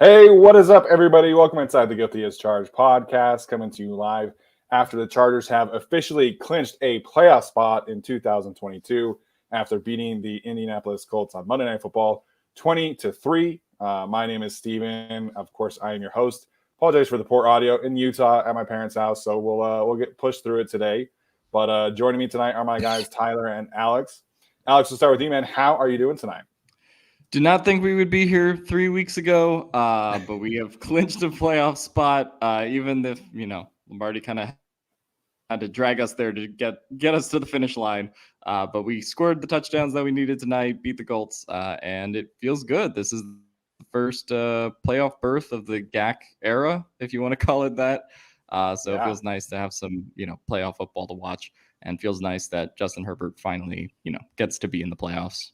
Hey, what is up, everybody? Welcome inside the Guilty as Charged podcast, coming to you live after the Chargers have officially clinched a playoff spot in 2022 after beating the Indianapolis Colts on Monday Night Football 20-3. My name is Steven. Of course, I am your host. Apologize for the poor audio in Utah at my parents' house, so we'll get pushed through it today. But joining me tonight are my guys Tyler and Alex. Alex, we'll start with you, man. How are you doing tonight? Did not think we would be here 3 weeks ago, but we have clinched a playoff spot. Even if Lombardi kind of had to drag us there to get us to the finish line, but we scored the touchdowns that we needed tonight, beat the Colts, and it feels good. This is the first playoff berth of the GAC era, if you want to call it that. So It feels nice to have some playoff football to watch, and feels nice that Justin Herbert finally gets to be in the playoffs.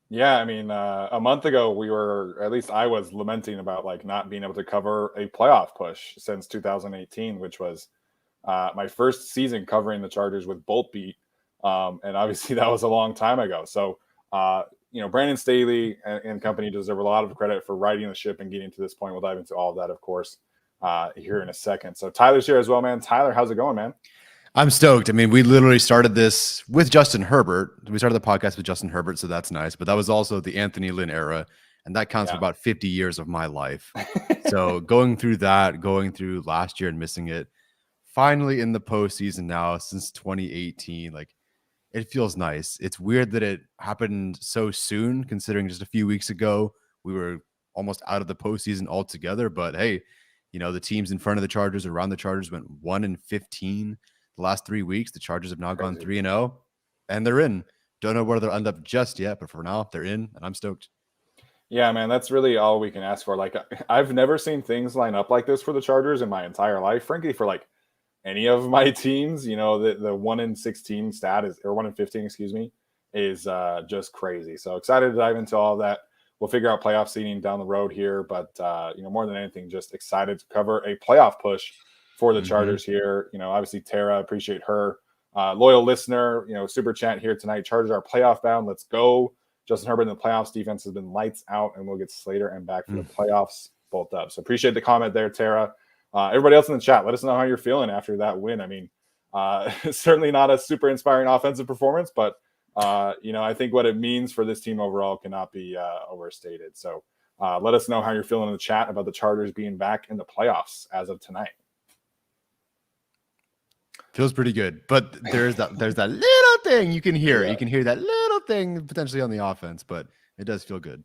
Yeah, I mean, a month ago at least I was lamenting about not being able to cover a playoff push since 2018, which was my first season covering the Chargers with Bolt Beat, and obviously that was a long time ago. So, Brandon Staley and company deserve a lot of credit for righting the ship and getting to this point. We'll dive into all of that, of course, here in a second. So Tyler's here as well, man. Tyler, how's it going, man? I'm stoked. I mean, we literally started this with Justin Herbert. We started the podcast with Justin Herbert, so that's nice. But that was also the Anthony Lynn era, and that counts for about 50 years of my life. So going through last year and missing it, finally in the postseason now since 2018, it feels nice. It's weird that it happened so soon, considering just a few weeks ago we were almost out of the postseason altogether. But hey, the teams in front of the Chargers, around the Chargers, went 1-15. The last 3 weeks, the Chargers have now gone 3-0, and they're in. Don't know where they'll end up just yet, but for now, they're in, and I'm stoked. Yeah, man, that's really all we can ask for. I've never seen things line up like this for the Chargers in my entire life. Frankly, for any of my teams, the 1-16 stat is, or 1-15, excuse me, is just crazy. So excited to dive into all of that. We'll figure out playoff seeding down the road here, but more than anything, just excited to cover a playoff push for the Chargers here. Obviously Tara, appreciate her. Loyal listener, super chat here tonight. Chargers are playoff bound. Let's go. Justin Herbert in the playoffs. Defense has been lights out, and we'll get Slater and back for the playoffs both up. So appreciate the comment there, Tara. Everybody else in the chat, let us know how you're feeling after that win. I mean, certainly not a super inspiring offensive performance, but I think what it means for this team overall cannot be overstated. So let us know how you're feeling in the chat about the Chargers being back in the playoffs as of tonight. Feels pretty good, but there's that little thing you can hear. You can hear that little thing potentially on the offense, but it does feel good.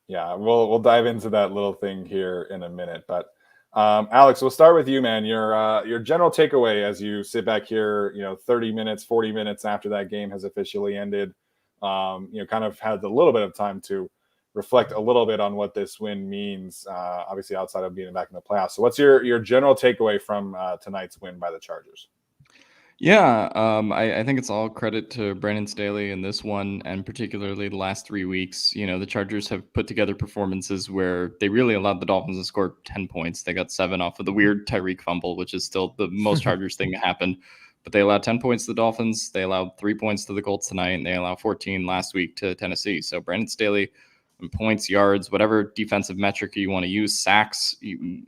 Yeah, we'll dive into that little thing here in a minute. But Alex, we'll start with you, man. Your general takeaway as you sit back here, 30 minutes, 40 minutes after that game has officially ended. Kind of had a little bit of time to reflect a little bit on what this win means, obviously outside of being back in the playoffs. So what's your general takeaway from tonight's win by the Chargers? Yeah, I think it's all credit to Brandon Staley in this one, and particularly the last 3 weeks. The Chargers have put together performances where they really allowed the Dolphins to score 10 points. They got 7 off of the weird Tyreek fumble, which is still the most Chargers thing to happen. But they allowed 10 points to the Dolphins. They allowed 3 points to the Colts tonight, and they allowed 14 last week to Tennessee. So Brandon Staley, points, yards, whatever defensive metric you want to use, sacks.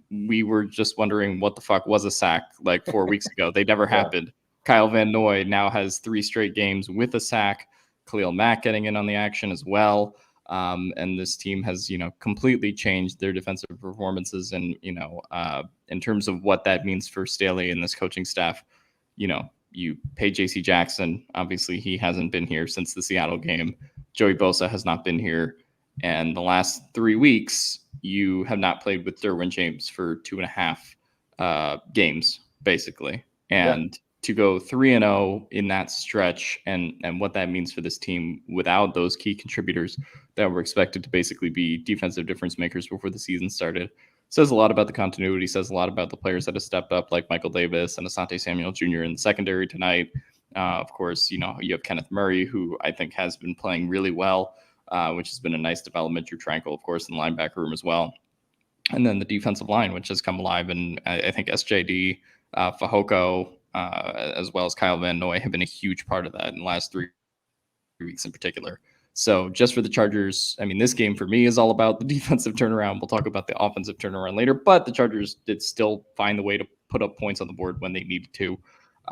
We were just wondering what the fuck was a sack 4 weeks ago. They never happened. Kyle Van Noy now has 3 straight games with a sack. Khalil Mack getting in on the action as well. And this team has, completely changed their defensive performances. And, in terms of what that means for Staley and this coaching staff, you pay JC Jackson. Obviously, he hasn't been here since the Seattle game. Joey Bosa has not been here. And the last 3 weeks, you have not played with Derwin James for 2.5 games, basically. And to go 3-0 in that stretch and what that means for this team without those key contributors that were expected to basically be defensive difference makers before the season started says a lot about the continuity, says a lot about the players that have stepped up, like Michael Davis and Asante Samuel Jr. in the secondary tonight. Of course, you have Kenneth Murray, who I think has been playing really well, which has been a nice development. Drew Tranquil, of course, in the linebacker room as well. And then the defensive line, which has come alive. And I think SJD, Fahoko, as well as Kyle Van Noy have been a huge part of that in the last 3 weeks in particular. So just for the Chargers, I mean, this game for me is all about the defensive turnaround. We'll talk about the offensive turnaround later, but the Chargers did still find the way to put up points on the board when they needed to,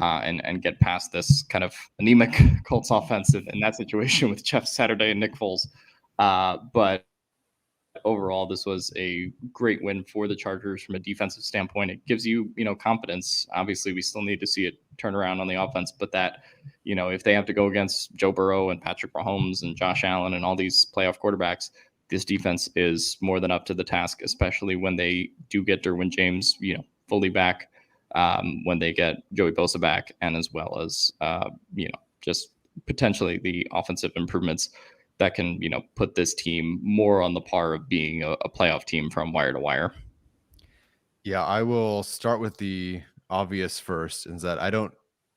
and get past this kind of anemic Colts offensive in that situation with Jeff Saturday and Nick Foles. But overall, this was a great win for the Chargers from a defensive standpoint. It gives you, confidence. Obviously, we still need to see it turn around on the offense, but that, if they have to go against Joe Burrow and Patrick Mahomes and Josh Allen and all these playoff quarterbacks, this defense is more than up to the task, especially when they do get Derwin James, fully back, when they get Joey Bosa back, and as well as, just potentially the offensive improvements that can, put this team more on the par of being a playoff team from wire to wire. Yeah, I will start with the obvious first, is that I don't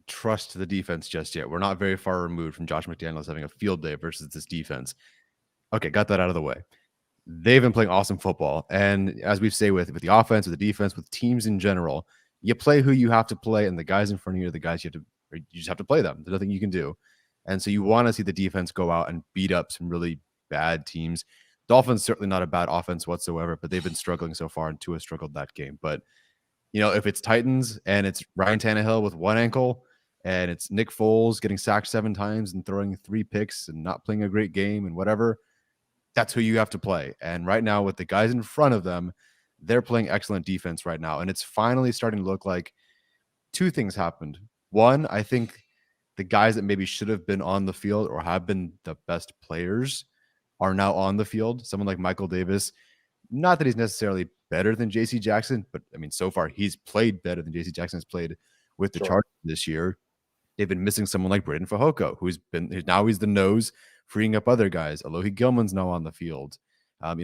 trust the defense just yet. We're not very far removed from Josh McDaniels having a field day versus this defense. Okay, got that out of the way. They've been playing awesome football. And as we say with the offense, with the defense, with teams in general, you play who you have to play, and the guys in front of you are the guys you just have to play them. There's nothing you can do. And so you want to see the defense go out and beat up some really bad teams. Dolphins, certainly not a bad offense whatsoever, but they've been struggling so far, and Tua struggled that game. But, if it's Titans and it's Ryan Tannehill with one ankle, and it's Nick Foles getting sacked 7 times and throwing 3 picks and not playing a great game and whatever, that's who you have to play. And right now, with the guys in front of them, they're playing excellent defense right now. And it's finally starting to look like 2 things happened. One, I think the guys that maybe should have been on the field or have been the best players are now on the field. Someone like Michael Davis, not that he's necessarily better than JC Jackson, but I mean, so far he's played better than JC Jackson has played with the Chargers this year. They've been missing someone like Braden Fajoko, who's the nose, freeing up other guys. Alohi Gilman's now on the field.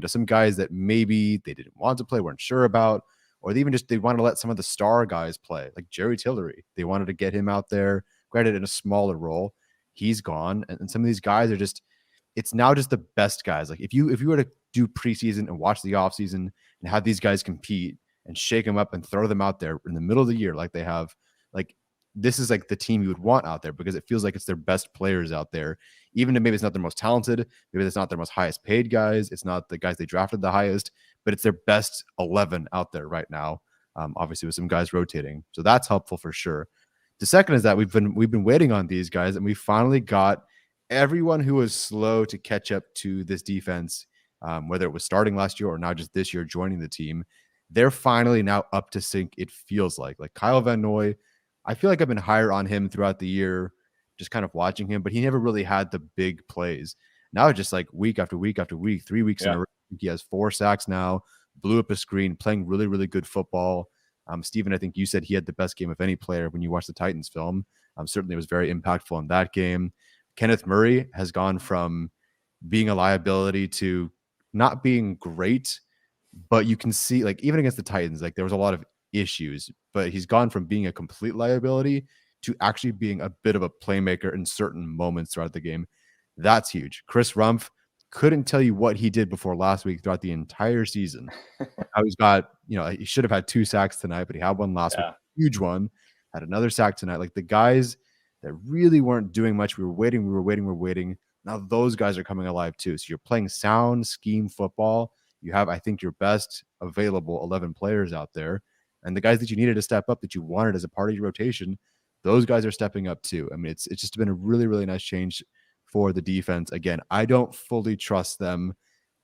Some guys that maybe they didn't want to play, weren't sure about, or they want to let some of the star guys play, like Jerry Tillery. They wanted to get him out there, granted in a smaller role. He's gone, and some of these guys are it's now just the best guys. Like if you were to do preseason and watch the offseason and have these guys compete and shake them up and throw them out there in the middle of the year like they have, like this is like the team you would want out there, because it feels like it's their best players out there. Even if maybe it's not their most talented, maybe it's not their most highest paid guys, it's not the guys they drafted the highest, but it's their best 11 out there right now. Obviously with some guys rotating, so that's helpful for sure. The second is that we've been waiting on these guys, and we finally got everyone who was slow to catch up to this defense, whether it was starting last year or now just this year joining the team. They're finally now up to sync, it feels like Kyle Van Noy. I feel like I've been higher on him throughout the year, just kind of watching him, but he never really had the big plays. Now it's just like week after week after week, 3 weeks in a row, he has 4 sacks now, blew up a screen, playing really, really good football. Steven, I think you said he had the best game of any player when you watched the Titans film. Certainly was very impactful in that game. Kenneth Murray has gone from being a liability to not being great, but you can see, like, even against the Titans, like there was a lot of issues, but he's gone from being a complete liability to actually being a bit of a playmaker in certain moments throughout the game. That's huge. Chris Rumpf, couldn't tell you what he did before last week throughout the entire season. How he's got, he should have had 2 sacks tonight, but he had one last week, huge one, had another sack tonight. Like the guys that really weren't doing much, we were waiting. Now those guys are coming alive too. So you're playing sound scheme football. You have, I think, your best available 11 players out there. And the guys that you needed to step up, that you wanted as a part of your rotation, those guys are stepping up too. I mean, it's just been a really, really nice change for the defense. Again, I don't fully trust them.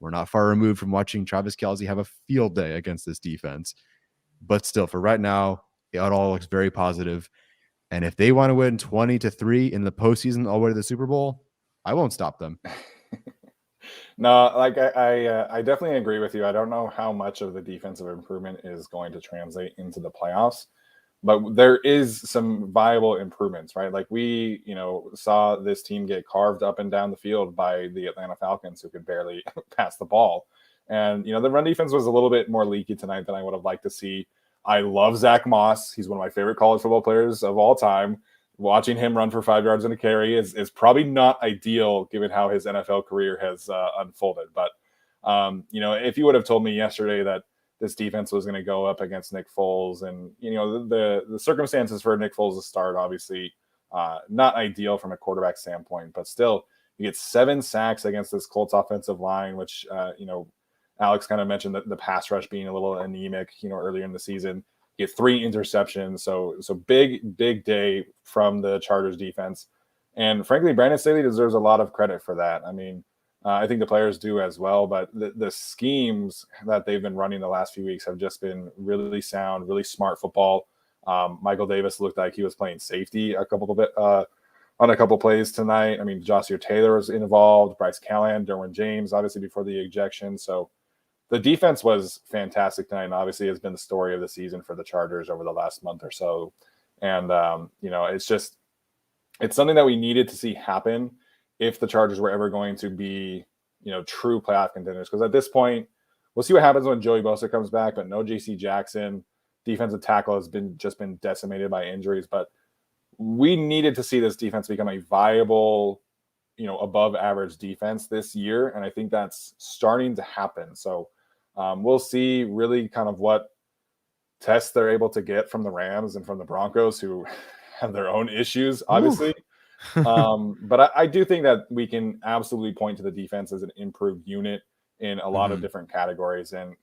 We're not far removed from watching Travis Kelce have a field day against this defense. But still, for right now, it all looks very positive. And if they want to win 20-3 in the postseason all the way to the Super Bowl, I won't stop them. No, like I definitely agree with you. I don't know how much of the defensive improvement is going to translate into the playoffs, but there is some viable improvements, right? Like we, saw this team get carved up and down the field by the Atlanta Falcons, who could barely pass the ball. And, the run defense was a little bit more leaky tonight than I would have liked to see. I love Zach Moss. He's one of my favorite college football players of all time. Watching him run for 5 yards in a carry is probably not ideal given how his NFL career has unfolded. But, if you would have told me yesterday that this defense was going to go up against Nick Foles, and, the circumstances for Nick Foles to start, obviously not ideal from a quarterback standpoint, but still, You get 7 sacks against this Colts offensive line, which, Alex kind of mentioned that the pass rush being a little anemic, earlier in the season. You get 3 interceptions. So big day from the Chargers defense. And frankly, Brandon Staley deserves a lot of credit for that. I mean, I think the players do as well, but the schemes that they've been running the last few weeks have just been really sound, really smart football. Michael Davis looked like he was playing safety on a couple plays tonight. I mean, Jossier Taylor was involved, Bryce Callahan, Derwin James, obviously before the ejection. So the defense was fantastic tonight, and obviously has been the story of the season for the Chargers over the last month or so. And, it's something that we needed to see happen if the Chargers were ever going to be, true playoff contenders. Because at this point, we'll see what happens when Joey Bosa comes back, but no J.C. Jackson. Defensive tackle has been decimated by injuries. But we needed to see this defense become a viable, above average defense this year. And I think that's starting to happen. So we'll see really kind of what tests they're able to get from the Rams and from the Broncos, who have their own issues, obviously. But I do think that we can absolutely point to the defense as an improved unit in a lot of different categories. And,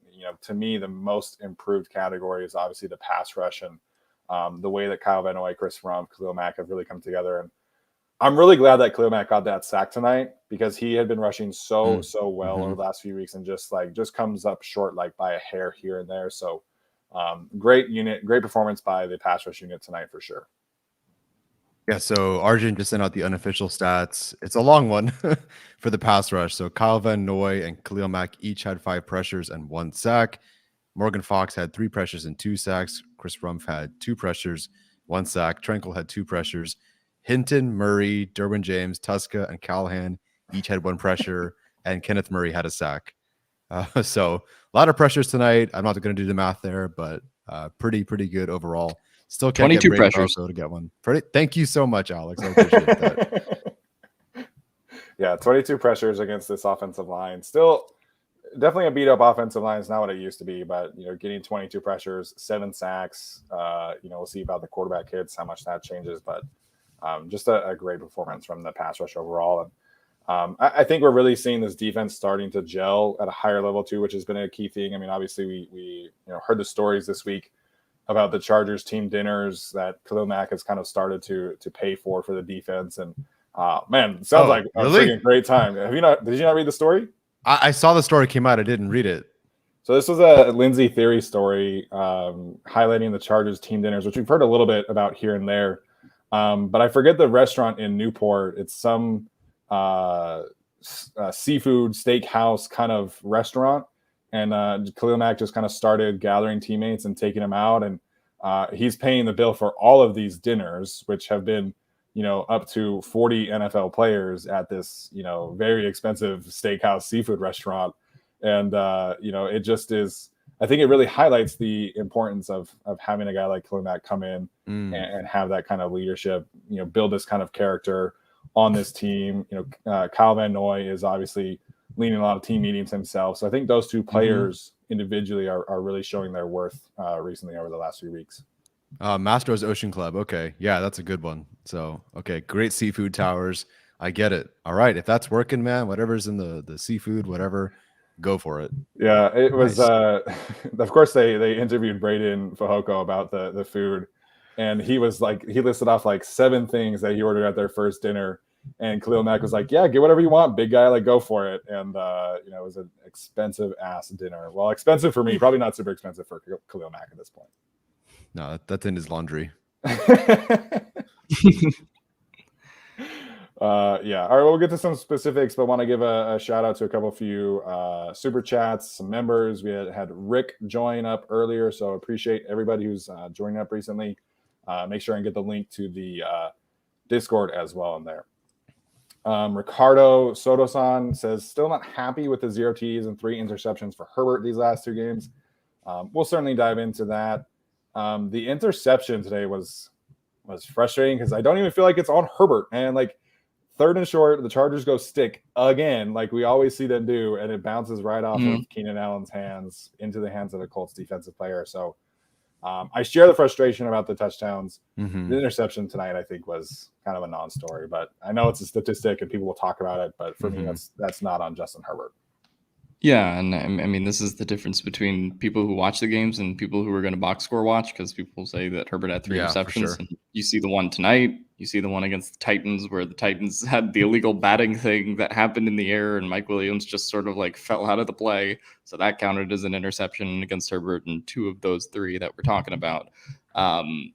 to me, the most improved category is obviously the pass rush and the way that Kyle Van Noy, Chris Rump, Khalil Mack have really come together. And I'm really glad that Khalil Mack got that sack tonight, because he had been rushing so well over the last few weeks and just comes up short, like by a hair here and there. So great unit, great performance by the pass rush unit tonight for sure. Yeah, so Arjun just sent out the unofficial stats. It's a long one for the pass rush. So Kyle Van Noy and Khalil Mack each had 5 pressures and 1 sack. Morgan Fox had 3 pressures and 2 sacks. Chris Rumpf had 2 pressures, 1 sack. Trenkle had 2 pressures. Hinton, Murray, Derwin James, Tuska, and Callahan each had 1 pressure, and Kenneth Murray had a sack. So a lot of pressures tonight. I'm not going to do the math there, but pretty good overall. Still can't 22 get pressures to get one. Thank you so much, Alex. I appreciate that. Yeah, 22 pressures against this offensive line. Still, definitely a beat up offensive line. It's not what it used to be, but getting 22 pressures, 7 sacks. We'll see about the quarterback hits, how much that changes, but just a great performance from the pass rush overall. And I think we're really seeing this defense starting to gel at a higher level too, which has been a key thing. I mean, obviously we heard the stories this week about the Chargers team dinners that Khalil Mack has kind of started to pay for the defense. And man, it sounds like a freaking great time. Did you not read the story? I saw the story came out. I didn't read it. So this was a Lindsay Theory story highlighting the Chargers team dinners, which we've heard a little bit about here and there. But I forget the restaurant in Newport. It's some seafood steakhouse kind of restaurant. And Khalil Mack just kind of started gathering teammates and taking them out. And he's paying the bill for all of these dinners, which have been, up to 40 NFL players at this, very expensive steakhouse seafood restaurant. And, it just is, I think it really highlights the importance of having a guy like Khalil Mack come in and have that kind of leadership, build this kind of character on this team. Kyle Van Noy is obviously leading a lot of team meetings himself. So I think those 2 players individually are really showing their worth recently over the last few weeks. Mastro's Ocean Club. Okay. Yeah, that's a good one. So, okay. Great seafood towers. I get it. All right. If that's working, man, whatever's in the seafood, whatever, go for it. Yeah, it was, of course they interviewed Braden Fajoko about the food, and he was like, he listed off like 7 things that he ordered at their first dinner. And Khalil Mack was like, yeah, get whatever you want, big guy, like go for it. And, it was an expensive ass dinner. Well, expensive for me, probably not super expensive for Khalil Mack at this point. No, that's in his laundry. Yeah. All right, we'll get to some specifics, but want to give a shout out to a couple few super chats, some members. We had Rick join up earlier, so appreciate everybody who's joining up recently. Make sure and get the link to the Discord as well in there. Ricardo Soto-san says, still not happy with the 0 TDs and 3 interceptions for Herbert these last 2 games. We'll certainly dive into that. The interception today was frustrating because I don't even feel like it's on Herbert. And like 3rd and short, the Chargers go stick again, like we always see them do, and it bounces right off of Keenan Allen's hands into the hands of a Colts defensive player. So I share the frustration about the touchdowns. Mhm. The interception tonight, I think, was kind of a non-story, but I know it's a statistic and people will talk about it. But for me, that's not on Justin Herbert. Yeah, and I mean, this is the difference between people who watch the games and people who are going to box score watch, because people say that Herbert had 3 Yeah, for receptions. sure. And you see the one tonight, you see the one against the Titans where the Titans had the illegal batting thing that happened in the air, and Mike Williams just sort of like fell out of the play. So that counted as an interception against Herbert, and 2 of those 3 that we're talking about.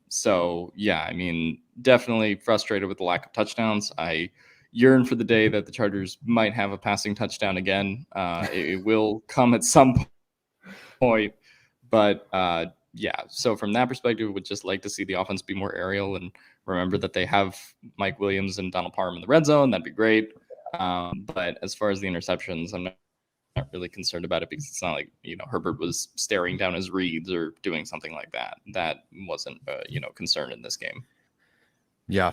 So, yeah, I mean, definitely frustrated with the lack of touchdowns. I yearn for the day that the Chargers might have a passing touchdown again. It will come at some point, but yeah. So from that perspective, would just like to see the offense be more aerial, and remember that they have Mike Williams and Donald Parham in the red zone. That'd be great. But as far as the interceptions, I'm not really concerned about it, because it's not like, Herbert was staring down his reads or doing something like that. That wasn't concern in this game. Yeah.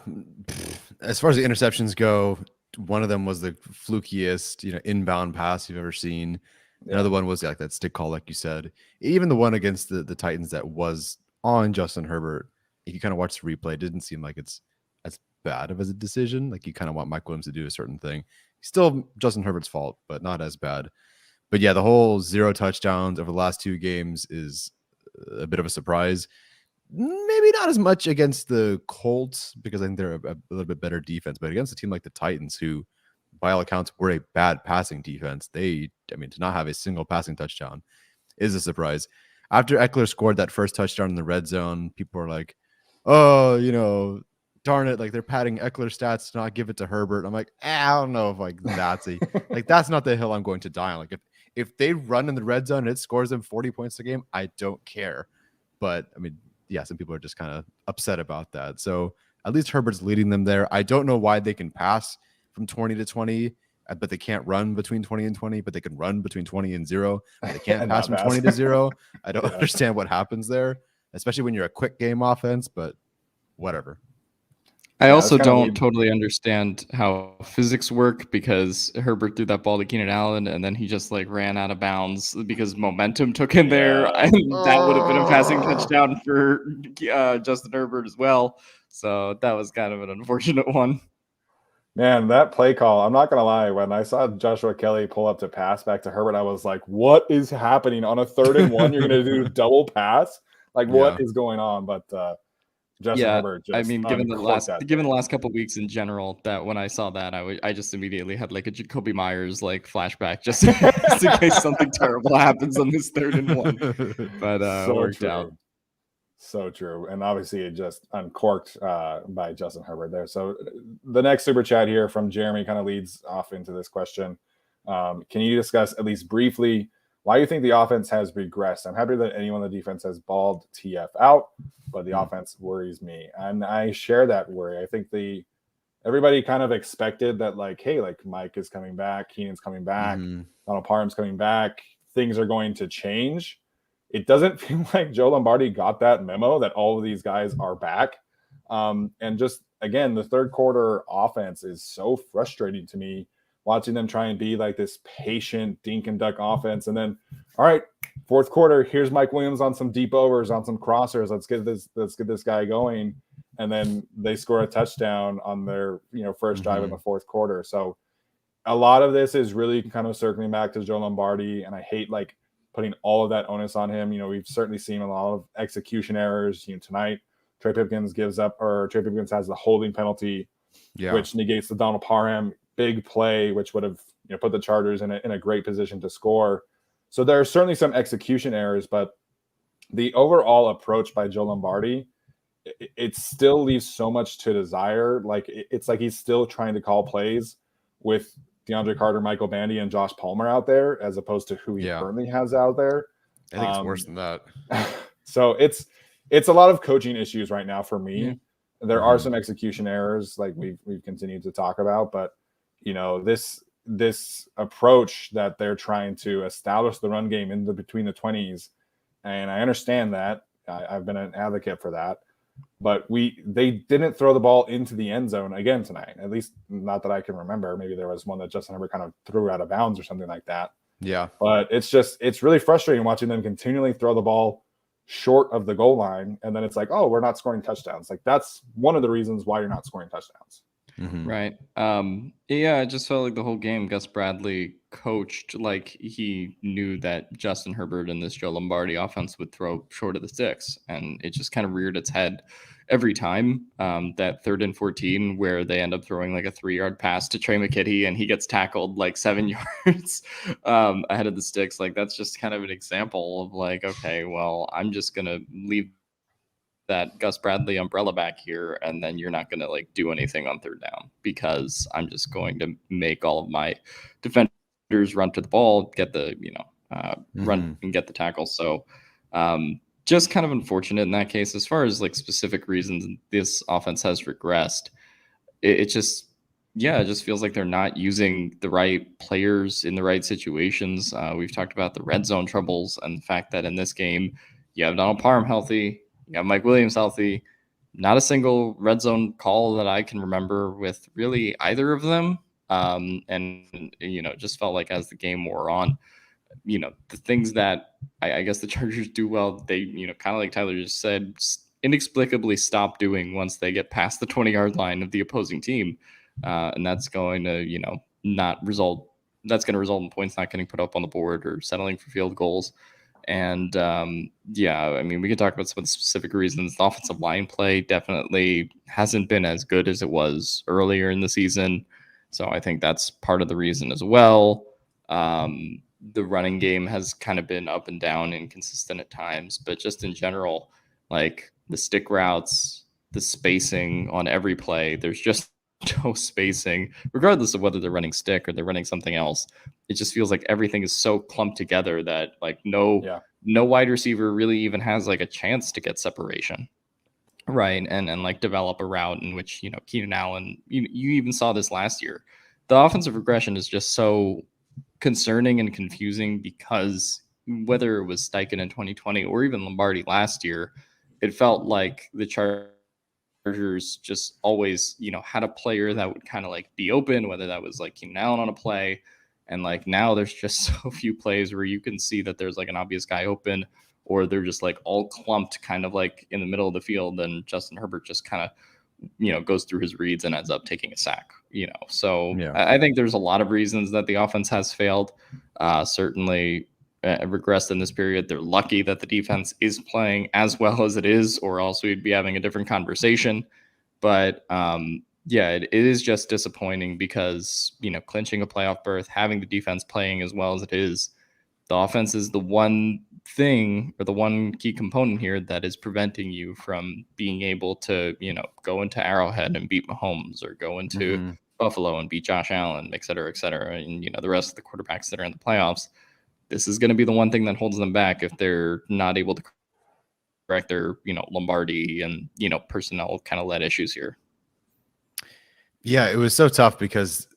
As far as the interceptions go, one of them was the flukiest, inbound pass you've ever seen. Yeah. Another one was like that stick call, like you said. Even the one against the Titans that was on Justin Herbert, if you kind of watch the replay, it didn't seem like it's as bad of a decision. Like you kind of want Mike Williams to do a certain thing. Still Justin Herbert's fault, but not as bad. But yeah, the whole 0 touchdowns over the last 2 games is a bit of a surprise. Maybe not as much against the Colts, because I think they're a little bit better defense, but against a team like the Titans, who by all accounts were a bad passing defense, to not have a single passing touchdown is a surprise. After Eckler scored that first touchdown in the red zone, people are like, oh, darn it, like they're padding Eckler's stats to not give it to Herbert. I'm like, I don't know if that's that's not the hill I'm going to die on. Like if they run in the red zone and it scores them 40 points a game, I don't care. But yeah, some people are just kind of upset about that. So at least Herbert's leading them there. I don't know why they can pass from 20 to 20, but they can't run between 20 and 20, but they can run between 20 and 0. But they can't pass from 20 to 0. I don't understand what happens there, especially when you're a quick game offense, but whatever. I also don't totally understand how physics work, because Herbert threw that ball to Keenan Allen and then he just ran out of bounds because momentum took him there. And that would have been a passing touchdown for Justin Herbert as well. So that was kind of an unfortunate one. Man, that play call, I'm not going to lie. When I saw Joshua Kelly pull up to pass back to Herbert, I was like, what is happening? On a 3rd and 1, you're going to do double pass? Like, what is going on? But Justin Herbert just given the last couple of weeks in general, that when I saw that, I just immediately had a Jacoby Myers flashback, just in case something terrible happens on this 3rd and 1. But worked out. So true. And obviously it just uncorked by Justin Herbert there. So the next super chat here from Jeremy kind of leads off into this question. Can you discuss at least briefly why you think the offense has regressed? I'm happy that anyone on the defense has balled TF out, but the offense worries me. And I share that worry. I think everybody kind of expected that, hey, Mike is coming back, Keenan's coming back, Donald Parham's coming back, things are going to change. It doesn't feel like Joe Lombardi got that memo that all of these guys are back. And just, again, the 3rd quarter offense is so frustrating to me, watching them try and be this patient dink and duck offense. And then, all right, 4th quarter, here's Mike Williams on some deep overs, on some crossers. Let's get this guy going. And then they score a touchdown on their, first drive in the 4th quarter. So a lot of this is really kind of circling back to Joe Lombardi. And I hate putting all of that onus on him. We've certainly seen a lot of execution errors. Tonight, Trey Pipkins has the holding penalty, which negates the Donald Parham big play, which would have put the Chargers in a great position to score. So there are certainly some execution errors, but the overall approach by Joe Lombardi, it still leaves so much to desire. It's like he's still trying to call plays with DeAndre Carter, Michael Bandy, and Josh Palmer out there, as opposed to who he currently has out there. I think it's worse than that. So it's a lot of coaching issues right now for me. Yeah. There are some execution errors, like we've continued to talk about, but this approach that they're trying to establish the run game between the 20s, and I understand that. I've been an advocate for that. But they didn't throw the ball into the end zone again tonight, at least not that I can remember. Maybe there was one that Justin Herbert kind of threw out of bounds or something like that. Yeah. But it's really frustrating watching them continually throw the ball short of the goal line, and then it's like, oh, we're not scoring touchdowns. Like that's one of the reasons why you're not scoring touchdowns. Mm-hmm. Right. Yeah, it just felt like the whole game Gus Bradley coached like he knew that Justin Herbert and this Joe Lombardi offense would throw short of the sticks. And it just kind of reared its head every time. That 3rd and 14 where they end up throwing like a 3-yard pass to Trey McKitty and he gets tackled like 7 yards ahead of the sticks. Like that's just kind of an example of like, okay, well, I'm just gonna leave that Gus Bradley umbrella back here, and then you're not going to like do anything on 3rd down because I'm just going to make all of my defenders run to the ball, get the run and get the tackle. So just kind of unfortunate in that case. As far as like specific reasons this offense has regressed, it just feels like they're not using the right players in the right situations. We've talked about the red zone troubles and the fact that in this game you have Donald Parham healthy. You got Mike Williams healthy. Not a single red zone call that I can remember with really either of them. And it just felt like as the game wore on, the things that I guess the Chargers do well, they, kind of like Tyler just said, inexplicably stop doing once they get past the 20-yard line of the opposing team. And that's going to, not result. That's going to result in points not getting put up on the board or settling for field goals. And we could talk about some of the specific reasons. The offensive line play definitely hasn't been as good as it was earlier in the season. So I think that's part of the reason as well. The running game has kind of been up and down, inconsistent at times, but just in general, like the stick routes, the spacing on every play, there's just no spacing, regardless of whether they're running stick or they're running something else. It just feels like everything is so clumped together that like no wide receiver really even has like a chance to get separation, right? And like develop a route in which Keenan Allen. You even saw this last year. The offensive regression is just so concerning and confusing because whether it was Steichen in 2020 or even Lombardi last year, it felt like the Chargers just always, had a player that would kind of like be open, whether that was like Keenan Allen on a play. And like now there's just so few plays where you can see that there's like an obvious guy open, or they're just like all clumped kind of like in the middle of the field. And Justin Herbert just kind of, goes through his reads and ends up taking a sack, So yeah. I think there's a lot of reasons that the offense has failed. Certainly regressed in this period. They're lucky that the defense is playing as well as it is, or else we'd be having a different conversation. But it is just disappointing because, clinching a playoff berth, having the defense playing as well as it is, the offense is the one thing or the one key component here that is preventing you from being able to, go into Arrowhead and beat Mahomes, or go into Buffalo and beat Josh Allen, et cetera, and, the rest of the quarterbacks that are in the playoffs. This is going to be the one thing that holds them back if they're not able to correct their, Lombardi and, personnel kind of led issues here. Yeah, it was so tough because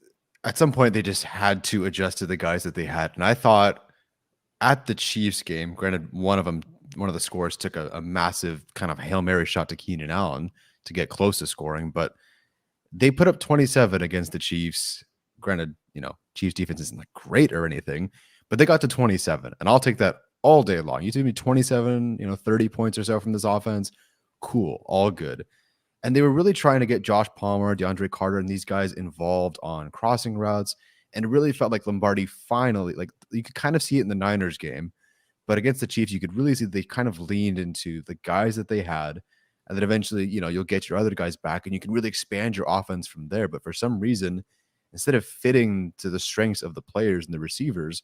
at some point they just had to adjust to the guys that they had. And I thought at the Chiefs game, granted, one of the scores took a massive kind of Hail Mary shot to Keenan Allen to get close to scoring, but they put up 27 against the Chiefs. Granted, Chiefs defense isn't like great or anything, but they got to 27, and I'll take that all day long. You give me 27, 30 points or so from this offense. Cool. All good. And they were really trying to get Josh Palmer, DeAndre Carter, and these guys involved on crossing routes. And it really felt like Lombardi finally, like you could kind of see it in the Niners game, but against the Chiefs, you could really see they kind of leaned into the guys that they had. And then eventually, you'll get your other guys back and you can really expand your offense from there. But for some reason, instead of fitting to the strengths of the players and the receivers,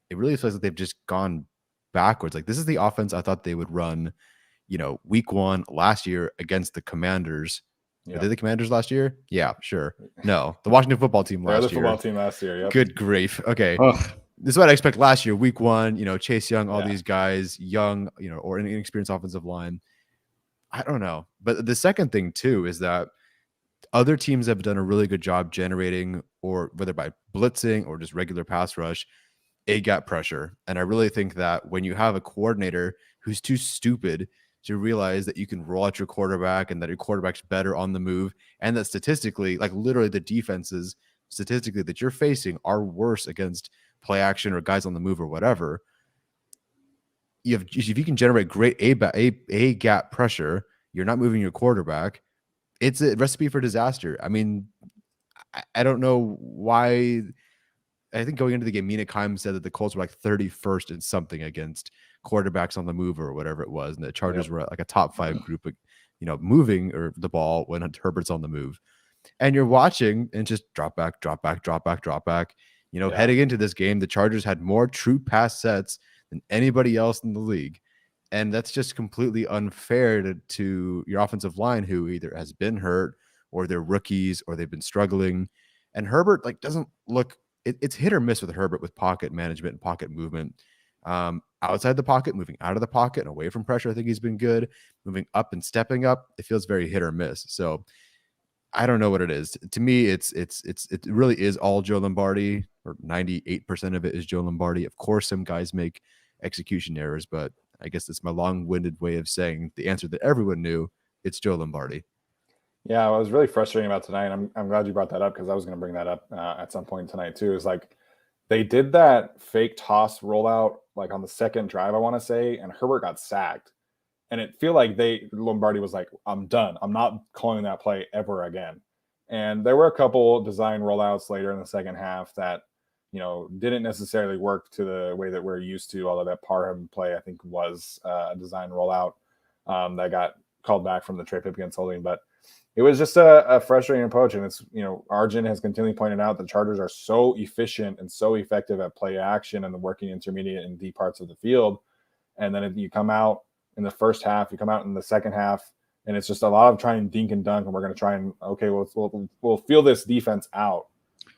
it really feels like they've just gone backwards. Like this is the offense I thought they would run, week 1 last year against the Commanders. Yep. Were they the Commanders last year? Yeah, sure. No, the Washington football team last year. The football team last year. Yep. Good grief. Okay. Ugh. This is what I expect last year. Week 1, Chase Young, all these guys, young, or an inexperienced offensive line. I don't know. But the second thing too is that other teams have done a really good job generating, or whether by blitzing or just regular pass rush, A-gap pressure. And I really think that when you have a coordinator who's too stupid to realize that you can roll out your quarterback and that your quarterback's better on the move, and that statistically, like literally the defenses statistically that you're facing are worse against play action or guys on the move or whatever, if you can generate great a gap pressure, you're not moving your quarterback. It's a recipe for disaster. I mean, I don't know why. I think going into the game, Mina Kimes said that the Colts were like 31st in something against quarterbacks on the move or whatever it was, and the Chargers were like a top 5 group, moving or the ball when Herbert's on the move. And you're watching and just drop back. Heading into this game, the Chargers had more true pass sets than anybody else in the league. And that's just completely unfair to your offensive line, who either has been hurt or they're rookies or they've been struggling. And Herbert doesn't look, it's hit or miss with Herbert with pocket management and pocket movement. Outside the pocket, moving out of the pocket and away from pressure, I think he's been good. Moving up and stepping up, it feels very hit or miss. So I don't know what it is. To me, it really is all Joe Lombardi, or 98% of it is Joe Lombardi. Of course, some guys make execution errors, but I guess it's my long-winded way of saying the answer that everyone knew. It's Joe Lombardi. Yeah, what was really frustrating about tonight, I'm glad you brought that up, because I was going to bring that up at some point tonight too, is they did that fake toss rollout on the second drive, I want to say, and Herbert got sacked. And it feel like Lombardi was like, I'm done. I'm not calling that play ever again. And there were a couple design rollouts later in the second half that, didn't necessarily work to the way that we're used to, although that Parham play, I think, was a design rollout that got called back from the Trey Pipkins holding. But it was just a frustrating approach. And it's, Arjun has continually pointed out the Chargers are so efficient and so effective at play action and the working intermediate and deep parts of the field. And then if you come out in the first half, you come out in the second half, and it's just a lot of trying and dink and dunk, and we're going to try and, okay, we'll feel this defense out.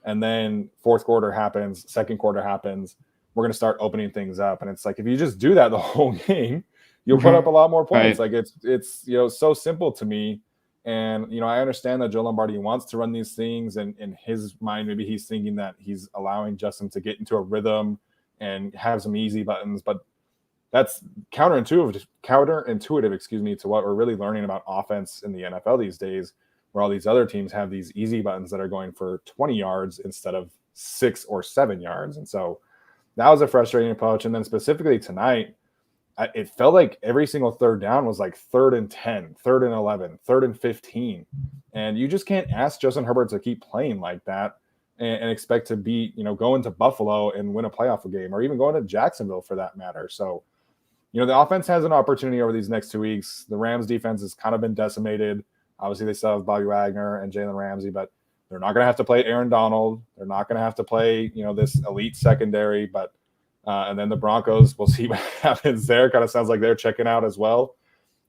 And then fourth quarter happens, second quarter happens, we're going to start opening things up. And it's like, if you just do that the whole game, you'll put up a lot more points. Right. It's so simple to me. And, I understand that Joe Lombardi wants to run these things, and in his mind, maybe he's thinking that he's allowing Justin to get into a rhythm and have some easy buttons, but that's counterintuitive, to what we're really learning about offense in the NFL these days, where all these other teams have these easy buttons that are going for 20 yards instead of 6 or 7 yards. And so that was a frustrating approach. And then specifically tonight, it felt like every single third down was like 3rd and 10, 3rd and 11, 3rd and 15. And you just can't ask Justin Herbert to keep playing like that and expect to be, go into Buffalo and win a playoff game, or even going to Jacksonville for that matter. So, the offense has an opportunity over these next 2 weeks. The Rams defense has kind of been decimated. Obviously, they still have Bobby Wagner and Jalen Ramsey, but they're not going to have to play Aaron Donald. They're not going to have to play, this elite secondary. But and then the Broncos, we'll see what happens there. Kind of sounds like they're checking out as well.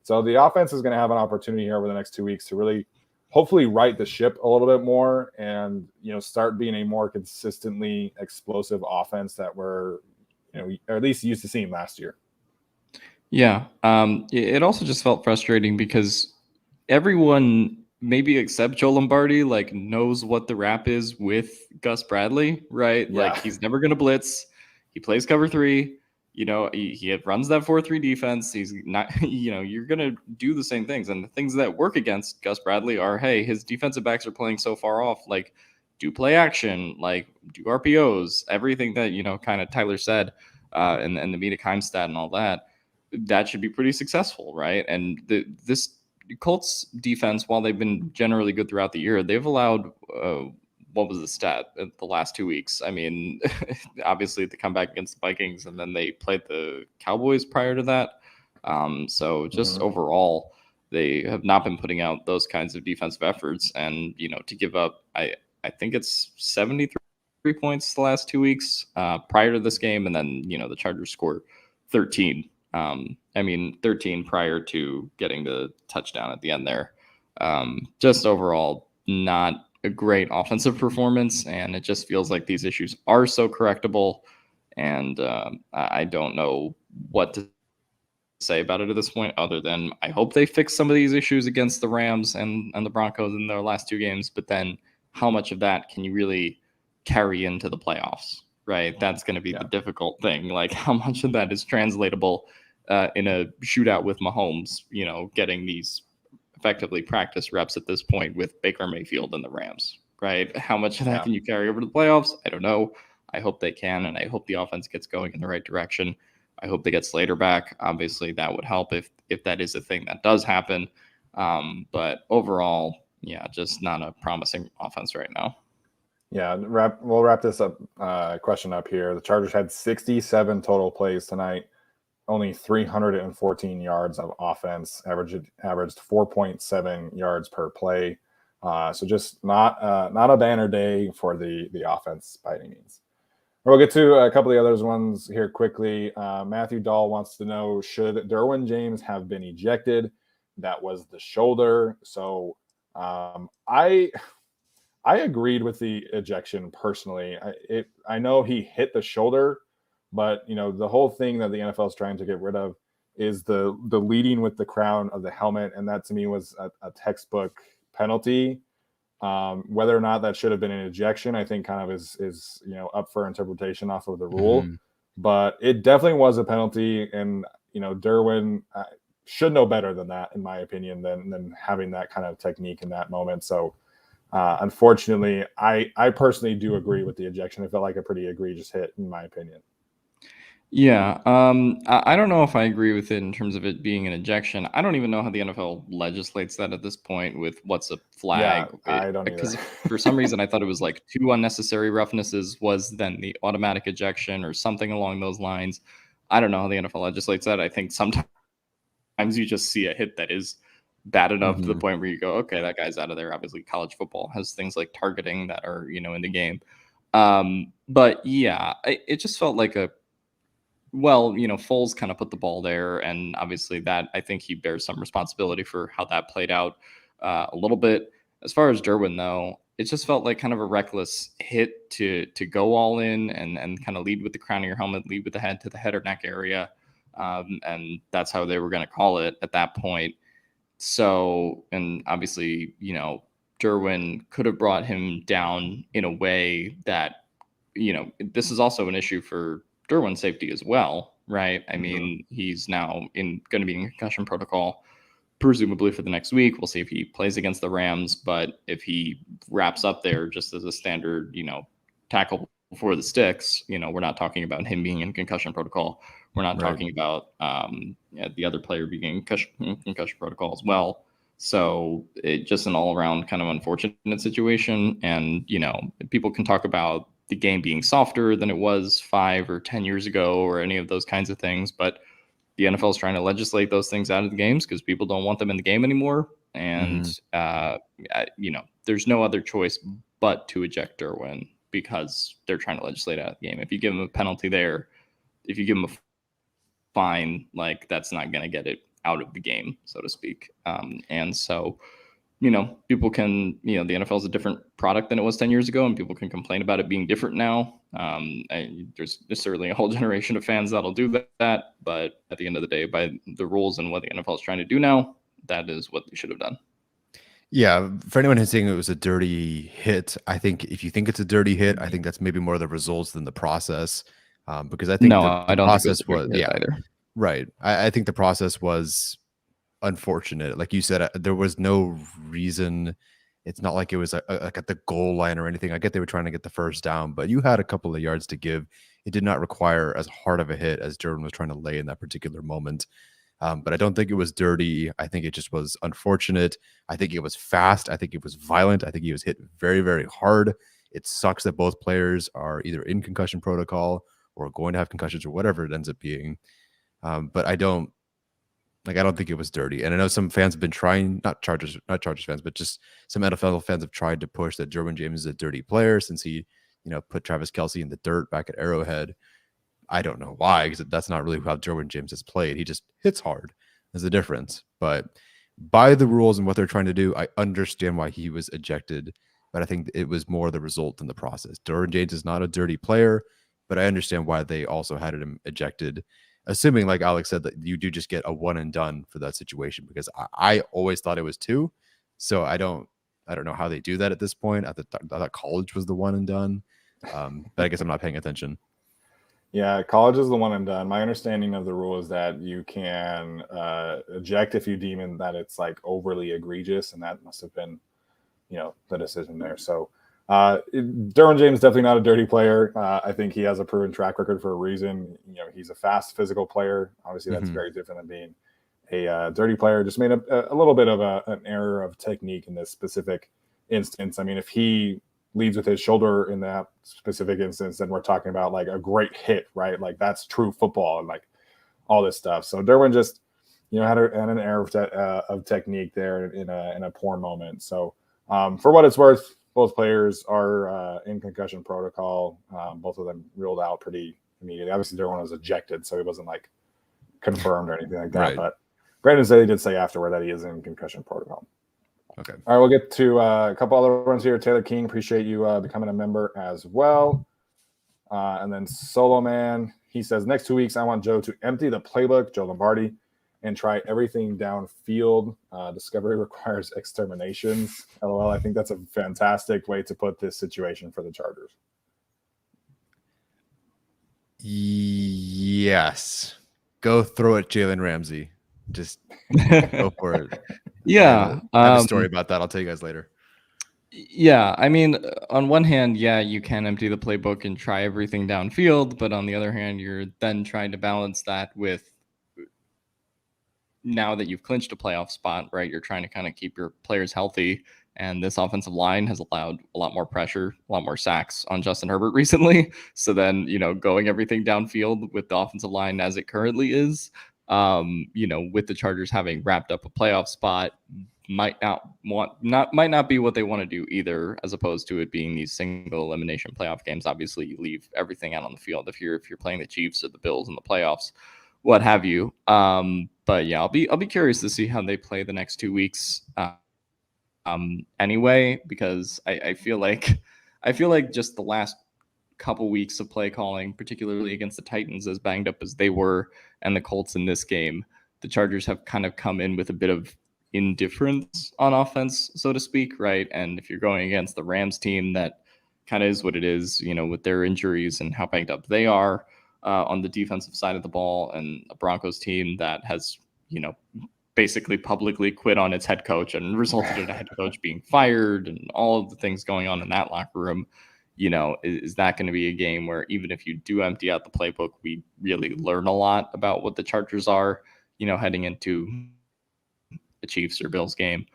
So the offense is going to have an opportunity here over the next 2 weeks to really, hopefully, right the ship a little bit more and start being a more consistently explosive offense that we're, or at least used to seeing last year. Yeah. It also just felt frustrating because everyone, maybe except Joe Lombardi, knows what the rap is with Gus Bradley, right? Yeah. He's never going to blitz. He plays cover 3. He runs that 4-3 defense. He's not, you're going to do the same things. And the things that work against Gus Bradley are, hey, his defensive backs are playing so far off, do play action, do RPOs, everything that, kind of Tyler said, and the Mina Kimes stat and all that. That should be pretty successful, right? And this Colts defense, while they've been generally good throughout the year, they've allowed what was the stat the last 2 weeks? I mean, obviously the comeback against the Vikings, and then they played the Cowboys prior to that. So just overall, they have not been putting out those kinds of defensive efforts, and to give up, I think it's 73 points the last 2 weeks prior to this game, and then the Chargers scored 13. 13 prior to getting the touchdown at the end there. Just overall, not a great offensive performance, and it just feels like these issues are so correctable, and I don't know what to say about it at this point, other than I hope they fix some of these issues against the Rams and the Broncos in their last 2 games, but then how much of that can you really carry into the playoffs? Right, that's going to be the difficult thing. How much of that is translatable in a shootout with Mahomes? Getting these effectively practice reps at this point with Baker Mayfield and the Rams. Right, how much of that can you carry over to the playoffs? I don't know. I hope they can, and I hope the offense gets going in the right direction. I hope they get Slater back. Obviously, that would help if that is a thing that does happen. But overall, yeah, just not a promising offense right now. Yeah, we'll wrap this up question up here. The Chargers had 67 total plays tonight, only 314 yards of offense, averaged 4.7 yards per play. So just not a banner day for the offense by any means. We'll get to a couple of the other ones here quickly. Matthew Dahl wants to know, should Derwin James have been ejected? That was the shoulder. So I agreed with the ejection personally. I know he hit the shoulder, but the whole thing that the NFL is trying to get rid of is the leading with the crown of the helmet, and that to me was a textbook penalty. Whether or not that should have been an ejection, I think kind of is up for interpretation off of the rule. Mm-hmm. But it definitely was a penalty, and Derwin should know better than that, in my opinion, than having that kind of technique in that moment. So. Unfortunately, I personally do agree with the ejection. It felt like a pretty egregious hit, in my opinion. Yeah, I don't know if I agree with it in terms of it being an ejection. I don't even know how the NFL legislates that at this point with what's a flag. Yeah, I don't either. Because for some reason I thought it was like 2 unnecessary roughnesses was then the automatic ejection or something along those lines. I don't know how the NFL legislates that. I think sometimes you just see a hit that is bad enough to the point where you go, okay, that guy's out of there. Obviously, college football has things like targeting that are, in the game. But yeah, it just felt like Foles kind of put the ball there. And obviously that, I think he bears some responsibility for how that played out a little bit. As far as Derwin, though, it just felt like kind of a reckless hit to go all in and kind of lead with the crown of your helmet, lead with the head to the head or neck area. And that's how they were going to call it at that point. So, and obviously, Derwin could have brought him down in a way that, this is also an issue for Derwin's safety as well, right? I mean, he's now going to be in concussion protocol, presumably for the next week. We'll see if he plays against the Rams, but if he wraps up there just as a standard, tackle for the sticks, we're not talking about him being in concussion protocol. We're not talking about the other player being in concussion protocol as well. So it just an all around kind of unfortunate situation. And, people can talk about the game being softer than it was 5 or 10 years ago or any of those kinds of things. But the NFL is trying to legislate those things out of the games because people don't want them in the game anymore. And, there's no other choice but to eject Derwin because they're trying to legislate out of the game. If you give him a penalty there, if you give him a fine, like that's not going to get it out of the game, so to speak. And so, people can, the NFL is a different product than it was 10 years ago, and people can complain about it being different now. There's certainly a whole generation of fans that'll do that. But at the end of the day, by the rules and what the NFL is trying to do now, that is what they should have done. Yeah, for anyone who's saying it was a dirty hit, I think if you think it's a dirty hit, I think that's maybe more the results than the process. Because I think I don't process think it was either. Right. I think the process was unfortunate. Like you said, there was no reason. It's not like it was like at the goal line or anything. I get they were trying to get the first down, but you had a couple of yards to give. It did not require as hard of a hit as Jordan was trying to lay in that particular moment. But I don't think it was dirty. I think it just was unfortunate. I think it was fast. I think it was violent. I think he was hit very, very hard. It sucks that both players are either in concussion protocol or going to have concussions or whatever it ends up being. But I don't think it was dirty. And I know some fans have been trying, not Chargers fans, but just some NFL fans have tried to push that Derwin James is a dirty player since he, put Travis Kelce in the dirt back at Arrowhead. I don't know why, because that's not really how Derwin James has played. He just hits hard. There's a difference. But by the rules and what they're trying to do, I understand why he was ejected. But I think it was more the result than the process. Derwin James is not a dirty player, but I understand why they also had him ejected. Assuming, like Alex said, that you do just get a one and done for that situation, because I always thought it was 2. So I don't know how they do that at this point. I thought college was the one and done. But I guess I'm not paying attention. Yeah, college is the one and done. My understanding of the rule is that you can eject if you deem that it's like overly egregious, and that must have been, the decision there. So Derwin James definitely not a dirty player. I think he has a proven track record for a reason. He's a fast, physical player. Obviously, that's very different than being a dirty player. Just made a little bit of an error of technique in this specific instance. I mean, if he leads with his shoulder in that specific instance, then we're talking about like a great hit, right? Like that's true football and like all this stuff. So Derwin just, had an error of technique there in a poor moment. So for what it's worth, both players are in concussion protocol. Both of them ruled out pretty immediately. Obviously, Derwin was ejected, so he wasn't like confirmed or anything like that. Right. But Brandon said he did say afterward that he is in concussion protocol. Okay. All right, we'll get to a couple other ones here. Taylor King, appreciate you becoming a member as well. And then Solo Man, he says, next 2 weeks, I want Joe to empty the playbook, Joe Lombardi, and try everything downfield. Discovery requires exterminations. LOL, I think that's a fantastic way to put this situation for the Chargers. Yes. Go throw it, Jalen Ramsey. Just go for it. Yeah. I have a story about that. I'll tell you guys later. Yeah. I mean, on one hand, yeah, you can empty the playbook and try everything downfield. But on the other hand, you're then trying to balance that with now that you've clinched a playoff spot, right? You're trying to kind of keep your players healthy. And this offensive line has allowed a lot more pressure, a lot more sacks on Justin Herbert recently. So then, going everything downfield with the offensive line as it currently is, with the Chargers having wrapped up a playoff spot, might not be what they want to do either, as opposed to it being these single elimination playoff games. Obviously, you leave everything out on the field if you're playing the Chiefs or the Bills in the playoffs, what have you. But yeah, I'll be curious to see how they play the next 2 weeks. Anyway, because I feel like just the last couple weeks of play calling, particularly against the Titans, as banged up as they were, and the Colts in this game, the Chargers have kind of come in with a bit of indifference on offense, so to speak, right? And if you're going against the Rams team, that kind of is what it is, with their injuries and how banged up they are on the defensive side of the ball, and a Broncos team that has, basically publicly quit on its head coach and resulted in a head coach being fired and all of the things going on in that locker room. Is that going to be a game where even if you do empty out the playbook, we really learn a lot about what the Chargers are, heading into the Chiefs or Bills game?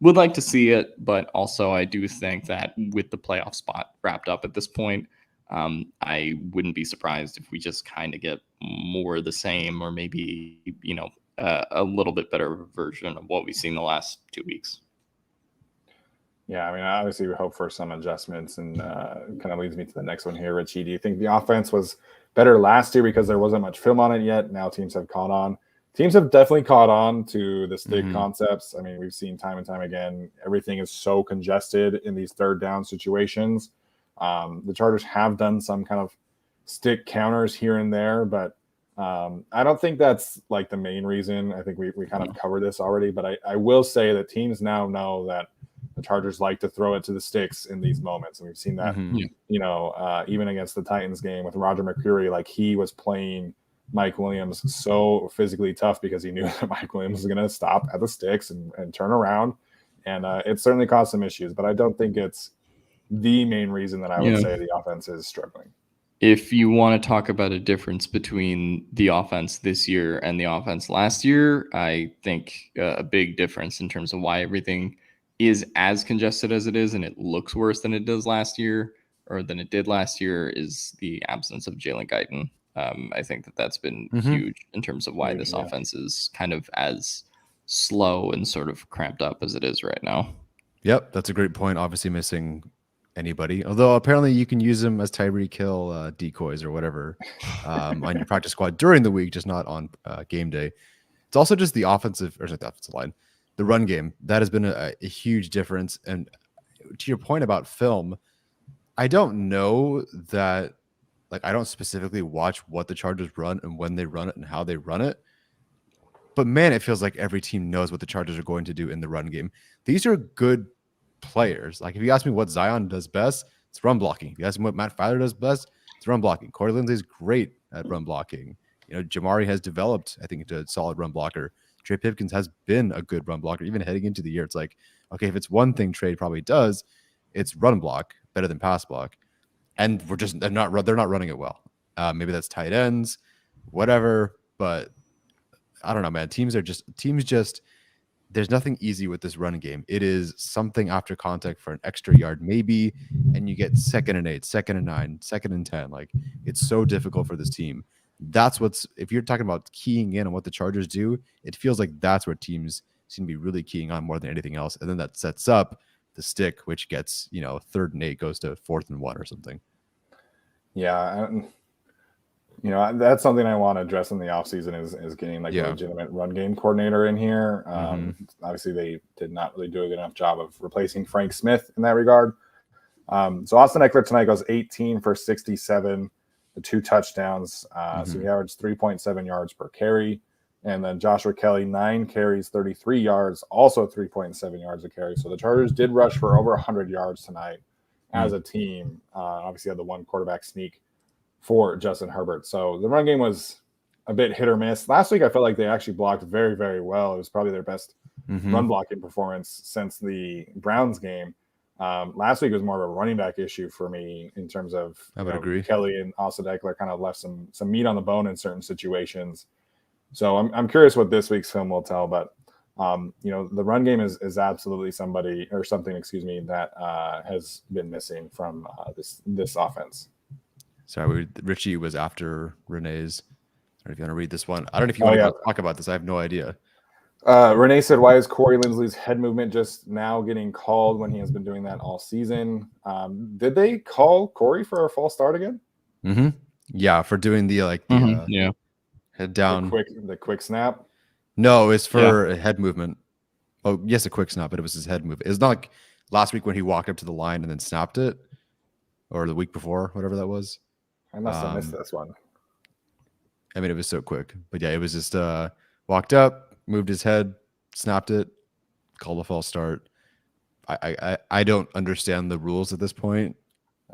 Would like to see it, but also I do think that with the playoff spot wrapped up at this point, I wouldn't be surprised if we just kind of get more of the same, or maybe, a little bit better version of what we've seen the last 2 weeks. Yeah, I mean, obviously we hope for some adjustments, and kind of leads me to the next one here. Richie, do you think the offense was better last year because there wasn't much film on it yet? Now teams have caught on. Teams have definitely caught on to the stick concepts. I mean, we've seen time and time again, everything is so congested in these third down situations. The Chargers have done some kind of stick counters here and there, but I don't think that's like the main reason. I think we kind of covered this already, but I will say that teams now know that the Chargers like to throw it to the sticks in these moments. And we've seen that, even against the Titans game with Roger McCreary, like he was playing Mike Williams so physically tough because he knew that Mike Williams was going to stop at the sticks and turn around. And it certainly caused some issues, but I don't think it's the main reason that I would say the offense is struggling. If you want to talk about a difference between the offense this year and the offense last year, I think a big difference in terms of why everything is as congested as it is and it looks worse than it does last year, or than it did last year, is the absence of Jalen Guyton. I think that's been huge in terms of why this offense is kind of as slow and sort of cramped up as it is right now. Yep, that's a great point. Obviously missing anybody, although apparently you can use them as Tyreek Hill decoys or whatever on your practice squad during the week, just not on game day. It's also just the offensive line, the run game. That has been a huge difference. And to your point about film, I don't know that, like, I don't specifically watch what the Chargers run and when they run it and how they run it. But man, it feels like every team knows what the Chargers are going to do in the run game. These are good players. Like, if you ask me what Zion does best, it's run blocking. If you ask me what Matt Filer does best, it's run blocking. Corey Lindsey is great at run blocking. Jamari has developed, I think, into a solid run blocker. Trey Pipkins has been a good run blocker, even heading into the year. It's like, okay, if it's one thing Trey probably does, It's run block better than pass block, and they're not running it well. Maybe that's tight ends, whatever. But I don't know, man. Teams just there's nothing easy with this run game. It is something after contact for an extra yard, maybe, and you get 2nd and 8, 2nd and 9, 2nd and 10. Like, it's so difficult for this team. That's if you're talking about keying in on what the Chargers do, it feels like that's what teams seem to be really keying on more than anything else. And then that sets up the stick, which gets, 3rd and 8 goes to 4th and 1 or something. Yeah. That's something I want to address in the offseason is getting a legitimate run game coordinator in here. Obviously, they did not really do a good enough job of replacing Frank Smith in that regard. So Austin Eckler tonight goes 18 for 67, the 2 touchdowns. So he averaged 3.7 yards per carry. And then Joshua Kelly, 9 carries, 33 yards, also 3.7 yards a carry. So the Chargers did rush for over 100 yards tonight as a team. Obviously, had the 1 quarterback sneak for Justin Herbert. So the run game was a bit hit or miss. Last week, I felt like they actually blocked very, very well. It was probably their best run blocking performance since the Browns game. Last week was more of a running back issue for me in terms of I would agree. Kelly and Austin Eckler kind of left some meat on the bone in certain situations. So I'm curious what this week's film will tell. But the run game is absolutely something that has been missing from this offense. Sorry, Richie was after Renee's. I don't know if you want to read this one. I don't know if you want to talk about this. I have no idea. Renee said, why is Corey Linsley's head movement just now getting called when he has been doing that all season? Did they call Corey for a false start again? Yeah, for doing the head down. The quick snap? No, it's for a head movement. Oh, yes, a quick snap, but it was his head movement. It's not like last week when he walked up to the line and then snapped it, or the week before, whatever that was. I must have missed this one. I mean, it was so quick. But yeah, it was just walked up, moved his head, snapped it, called a false start. I don't understand the rules at this point.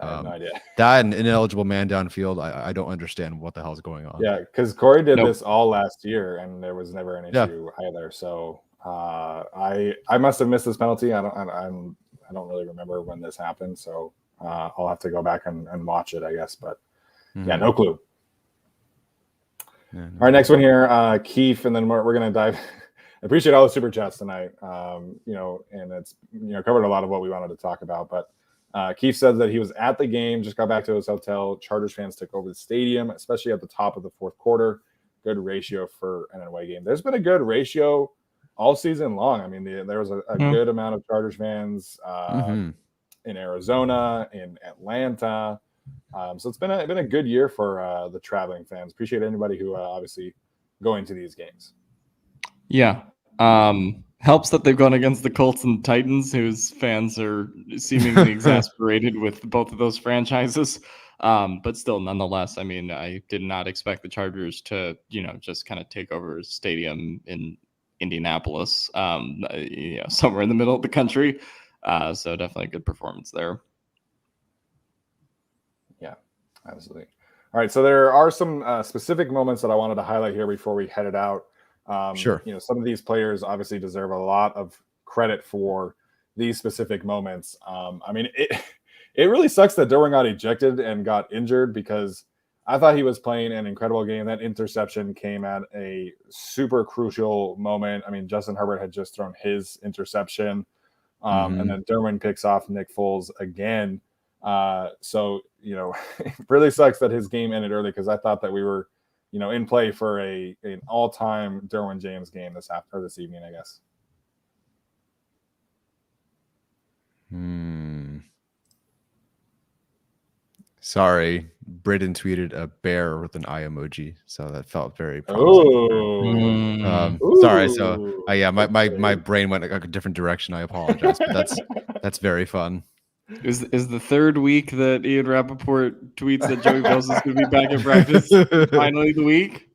I have no idea. That and ineligible man downfield, I don't understand what the hell's going on. Yeah, because Corey did this all last year, and there was never an issue either. So I must have missed this penalty. I don't really remember when this happened. So I'll have to go back and watch it, I guess. But yeah, no clue. Yeah, all right, next one here, Keith, and then we're going to dive. I appreciate all the super chats tonight. And it's covered a lot of what we wanted to talk about. But Keith says that he was at the game, just got back to his hotel. Chargers fans took over the stadium, especially at the top of the 4th quarter. Good ratio for an away game. There's been a good ratio all season long. I mean, there was a good amount of Chargers fans in Arizona, in Atlanta. So it's been a good year for the traveling fans. Appreciate anybody who obviously going to these games. Yeah. Helps that they've gone against the Colts and Titans, whose fans are seemingly exasperated with both of those franchises. But still, nonetheless, I mean, I did not expect the Chargers to, just kind of take over a stadium in Indianapolis, somewhere in the middle of the country. So definitely a good performance there. Yeah, absolutely. All right, so there are some specific moments that I wanted to highlight here before we headed out. Sure. Some of these players obviously deserve a lot of credit for these specific moments. I mean, it really sucks that Derwin got ejected and got injured, because I thought he was playing an incredible game. That interception came at a super crucial moment. I mean, Justin Herbert had just thrown his interception, and then Derwin picks off Nick Foles again. So it really sucks that his game ended early, because I thought that we were in play for an all-time Derwin James game this evening, I guess. Sorry, Braden tweeted a bear with an eye emoji, so that felt very promising. Sorry, so my brain went a different direction. I apologize, but that's very fun. Is the 3rd week that Ian Rappaport tweets that Joey Bosa's going to be back in practice finally the week?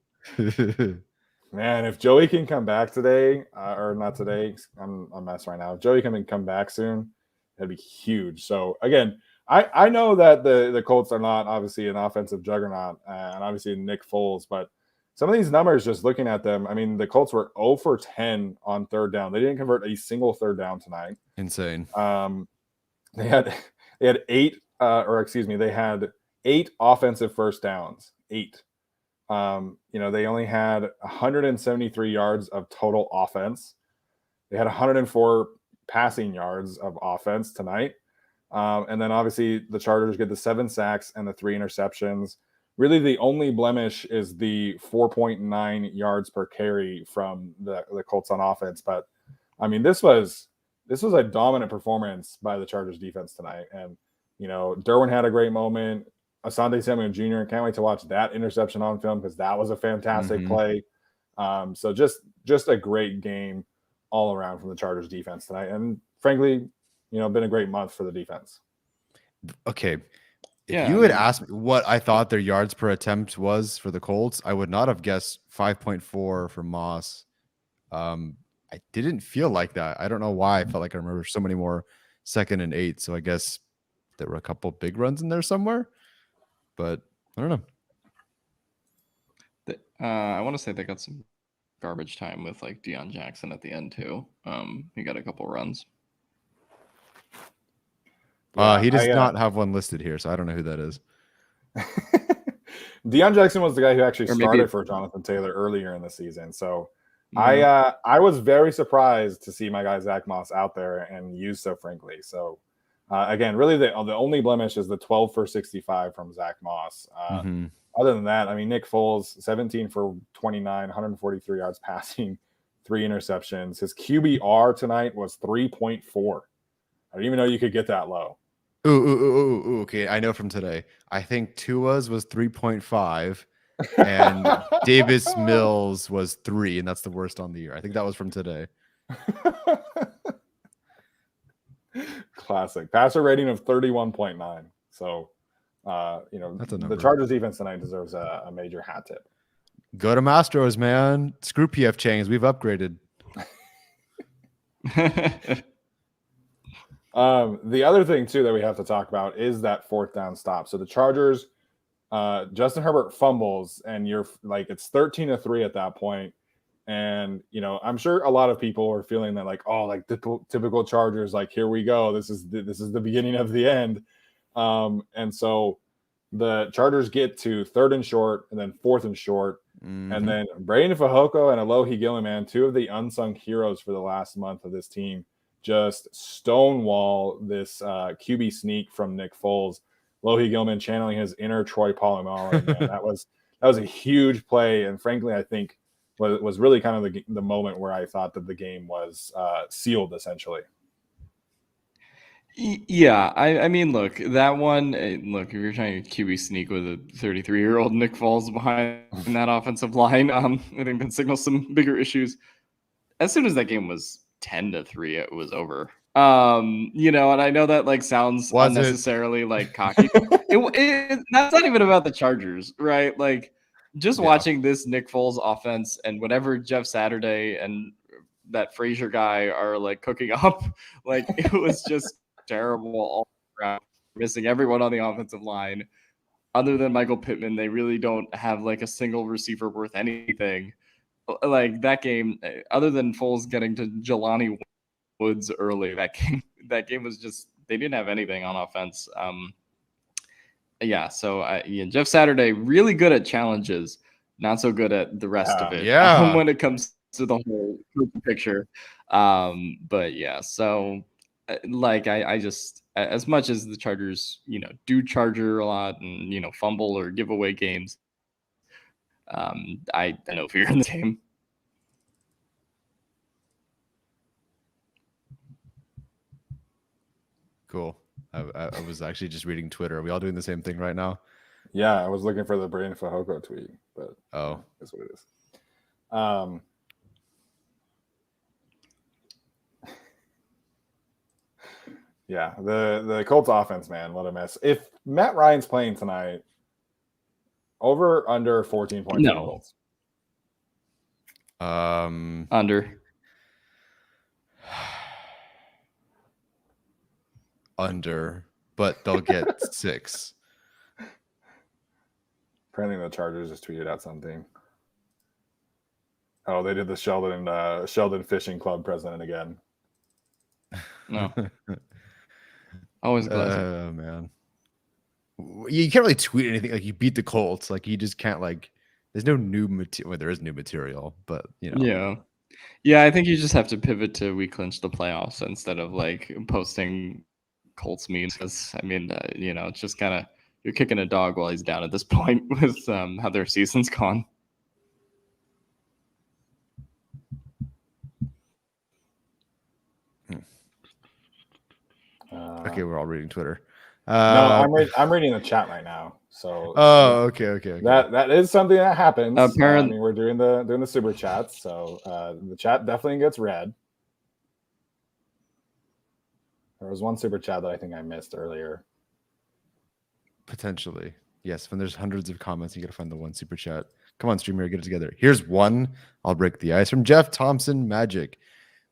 Man, if Joey can come back today, or not today, I'm a mess right now. If Joey can come back soon, that'd be huge. So again, I know that the Colts are not obviously an offensive juggernaut, and obviously Nick Foles, but some of these numbers, just looking at them, I mean, the Colts were 0 for 10 on 3rd down. They didn't convert a single 3rd down tonight. Insane. they had eight they had 8 offensive first downs. 8. They only had 173 yards of total offense. They had 104 passing yards of offense tonight. And then obviously the Chargers get the 7 sacks and the 3 interceptions. Really, the only blemish is the 4.9 yards per carry from the Colts on offense. But I mean, this was a dominant performance by the Chargers defense tonight. And Derwin had a great moment. Asante Samuel Jr. Can't wait to watch that interception on film because that was a fantastic play. So just a great game all around from the Chargers defense tonight. And frankly, been a great month for the defense. Okay. If you had asked me what I thought their yards per attempt was for the Colts, I would not have guessed 5.4 for Moss. I didn't feel like that. I don't know why. I felt like I remember so many more 2nd and 8. So I guess there were a couple big runs in there somewhere, but I don't know. I want to say they got some garbage time with like Deion Jackson at the end too. He got a couple runs. He does not have one listed here, so I don't know who that is. Deion Jackson was the guy who actually started for Jonathan Taylor earlier in the season. So I was very surprised to see my guy Zach Moss out there and used so frankly. So again, really the only blemish is the 12 for 65 from Zach Moss. Other than that, I mean, Nick Foles, 17 for 29, 143 yards passing, 3 interceptions. His QBR tonight was 3.4. I didn't even know you could get that low. Ooh, okay. I know from today. I think Tua's was 3.5 and Davis Mills was 3, and that's the worst on the year. I think that was from today. Classic. Passer rating of 31.9. So, the Chargers defense tonight deserves a major hat tip. Go to Mastros, man. Screw PF Chang's. We've upgraded. The other thing too that we have to talk about is that 4th down stop. So the Chargers, Justin Herbert fumbles, and you're like, it's 13-3 at that point. And I'm sure a lot of people are feeling that like, oh, like the typical Chargers, like here we go. This is the beginning of the end. And so the Chargers get to 3rd and short, and then 4th and short, and then Brandon Fehoko and Alohi Gilliman, 2 of the unsung heroes for the last month of this team, just stonewall this QB sneak from Nick Foles. Alohi Gilliman channeling his inner Troy Polamalu. Man, that was a huge play, and frankly, I think was really kind of the moment where I thought that the game was sealed essentially. Yeah, I mean, look, that one. Look, if you're trying to QB sneak with a 33-year-old Nick Foles behind that offensive line, I think that signals some bigger issues. As soon as that game was 10-3, it was over. And I know that like sounds unnecessarily like cocky. That's not even about the Chargers, right? Like just watching this Nick Foles offense and whatever Jeff Saturday and that Frazier guy are like cooking up, like it was just terrible all around. Missing everyone on the offensive line. Other than Michael Pittman, they really don't have like a single receiver worth anything. Like that game, other than Foles getting to Jelani Woods early, that game was just, they didn't have anything on offense. So Jeff Saturday really good at challenges, not so good at the rest of it. When it comes to the whole picture. So like I just, as much as the Chargers do charger a lot and fumble or give away games, I know fear in the game. Cool. I was actually just reading Twitter. Are we all doing the same thing right now? Yeah, I was looking for the Brandon Fehoko tweet, but that's what it is. Yeah, the Colts offense, man, what a mess. If Matt Ryan's playing tonight, over under 14 points. No. Colts. Under. Under, but they'll get 6. Apparently the Chargers just tweeted out something. Oh, they did the Sheldon Fishing Club president again. No. Always classic. Man. You can't really tweet anything. Like, you beat the Colts. Like, you just can't, like, there's no new material. Well, there is new material, but, you know. Yeah. Yeah, I think you just have to pivot to we clinched the playoffs instead of like posting Colts memes. Because I mean, it's just kind of you're kicking a dog while he's down at this point with how their season's gone. Okay, we're all reading Twitter. No, I'm reading the chat right now. So okay. That is something that happens. Apparently, I mean, we're doing the super chats, so the chat definitely gets read. There was one super chat that I think I missed earlier. Potentially, yes. When there's hundreds of comments, you got to find the one super chat. Come on, streamer, get it together. Here's one. I'll break the ice from Jeff Thompson Magic.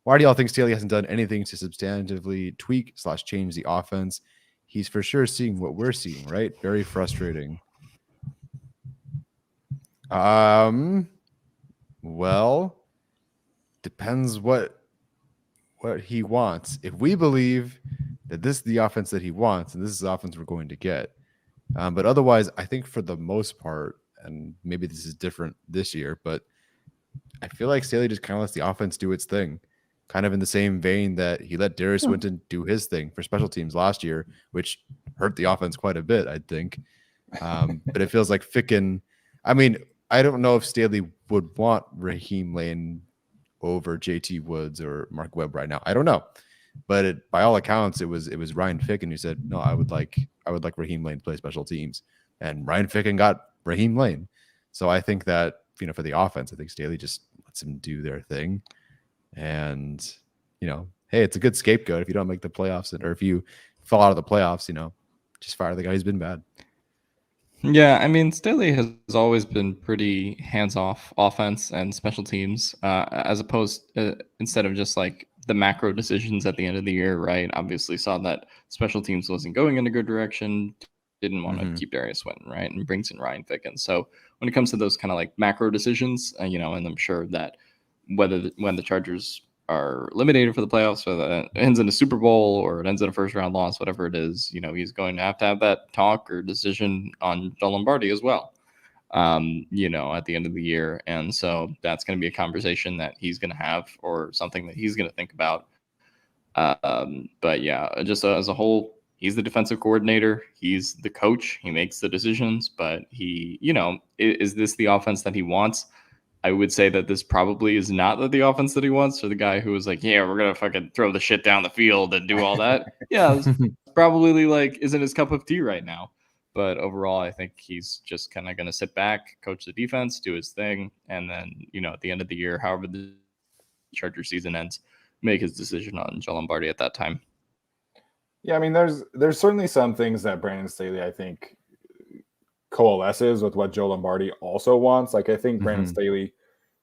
Why do y'all think Staley hasn't done anything to substantively tweak/change the offense? He's for sure seeing what we're seeing, right? Very frustrating. Well, depends what he wants. If we believe that this is the offense that he wants, and this is the offense we're going to get. But otherwise, I think for the most part, and maybe this is different this year, but I feel like Staley just kind of lets the offense do its thing. Kind of in the same vein that he let Darius Swinton do his thing for special teams last year, which hurt the offense quite a bit, I think. But it feels like Ficken. I mean, I don't know if Staley would want Raheem Lane over JT Woods or Mark Webb right now. I don't know. But by all accounts, it was Ryan Ficken who said, no, I would like Raheem Lane to play special teams. And Ryan Ficken got Raheem Lane. So I think that, for the offense, I think Staley just lets him do their thing. And, hey, it's a good scapegoat if you don't make the playoffs, or if you fall out of the playoffs, just fire the guy who's been bad. Yeah, I mean, Staley has always been pretty hands-off offense and special teams, as opposed instead of just like the macro decisions at the end of the year, right? Obviously saw that special teams wasn't going in a good direction, didn't want to keep Darius Swinton, right? And brings in Ryan Ficken. So when it comes to those kind of like macro decisions, and I'm sure that when the Chargers are eliminated for the playoffs, whether it ends in a Super Bowl or it ends in a first round loss, whatever it is, he's going to have that talk or decision on Joe Lombardi as well, at the end of the year. And so that's going to be a conversation that he's going to have, or something that he's going to think about. But yeah, just as a whole, he's the defensive coordinator. He's the coach. He makes the decisions, but he, is this the offense that he wants? I would say that this probably is not the offense that he wants, for the guy who was like, yeah, we're going to fucking throw the shit down the field and do all that. Yeah, it's probably like isn't his cup of tea right now. But overall, I think he's just kind of going to sit back, coach the defense, do his thing. And then, at the end of the year, however the Charger season ends, make his decision on Joe Lombardi at that time. Yeah, I mean, there's certainly some things that Brandon Staley, I think, coalesces with what Joe Lombardi also wants. Like, I think Brandon Staley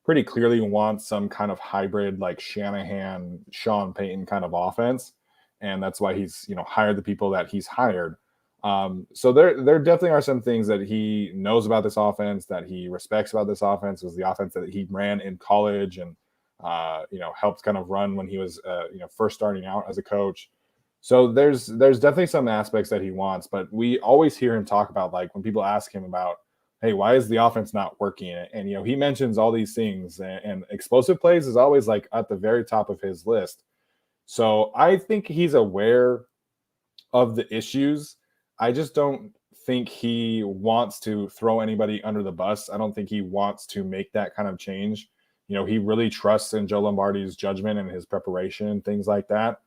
pretty clearly wants some kind of hybrid, like Shanahan, Sean Payton kind of offense. And that's why he's, hired the people that he's hired. So there definitely are some things that he knows about this offense, that he respects about this offense. It was the offense that he ran in college and, helped kind of run when he was, first starting out as a coach. So there's definitely some aspects that he wants, but we always hear him talk about, like, when people ask him about, hey, why is the offense not working? And he mentions all these things, and explosive plays is always like at the very top of his list. So I think he's aware of the issues. I just don't think he wants to throw anybody under the bus. I don't think he wants to make that kind of change. He really trusts in Joe Lombardi's judgment and his preparation and things like that.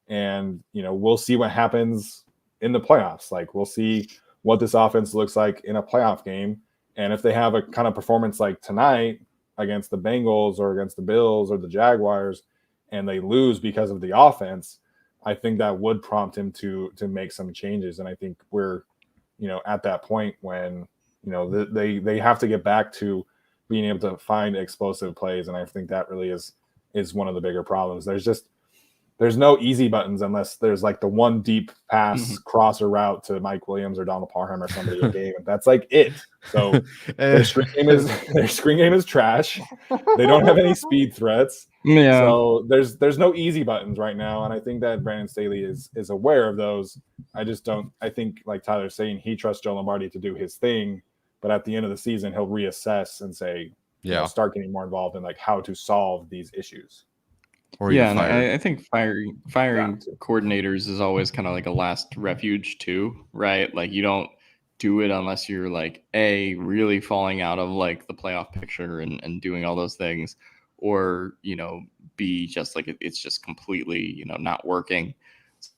And, we'll see what happens in the playoffs. Like, we'll see what this offense looks like in a playoff game. And if they have a kind of performance like tonight against the Bengals or against the Bills or the Jaguars, and they lose because of the offense, I think that would prompt him to make some changes. And I think we're, at that point when, they have to get back to being able to find explosive plays. And I think that really is one of the bigger problems. There's just, there's no easy buttons unless there's like the one deep pass Mhm. crosser route to Mike Williams or Donald Parham or somebody a game. That's like it. So their screen game is trash. They don't have any speed threats. Yeah. So there's no easy buttons right now, and I think that Brandon Staley is aware of those. I just don't. I think, like Tyler's saying, he trusts Joe Lombardi to do his thing, but at the end of the season, he'll reassess and say, start getting more involved in like how to solve these issues. Or yeah, and I think firing Yeah. coordinators is always kind of like a last refuge too, right? Like you don't do it unless you're like really falling out of like the playoff picture and doing all those things, or B, just like it's just completely not working.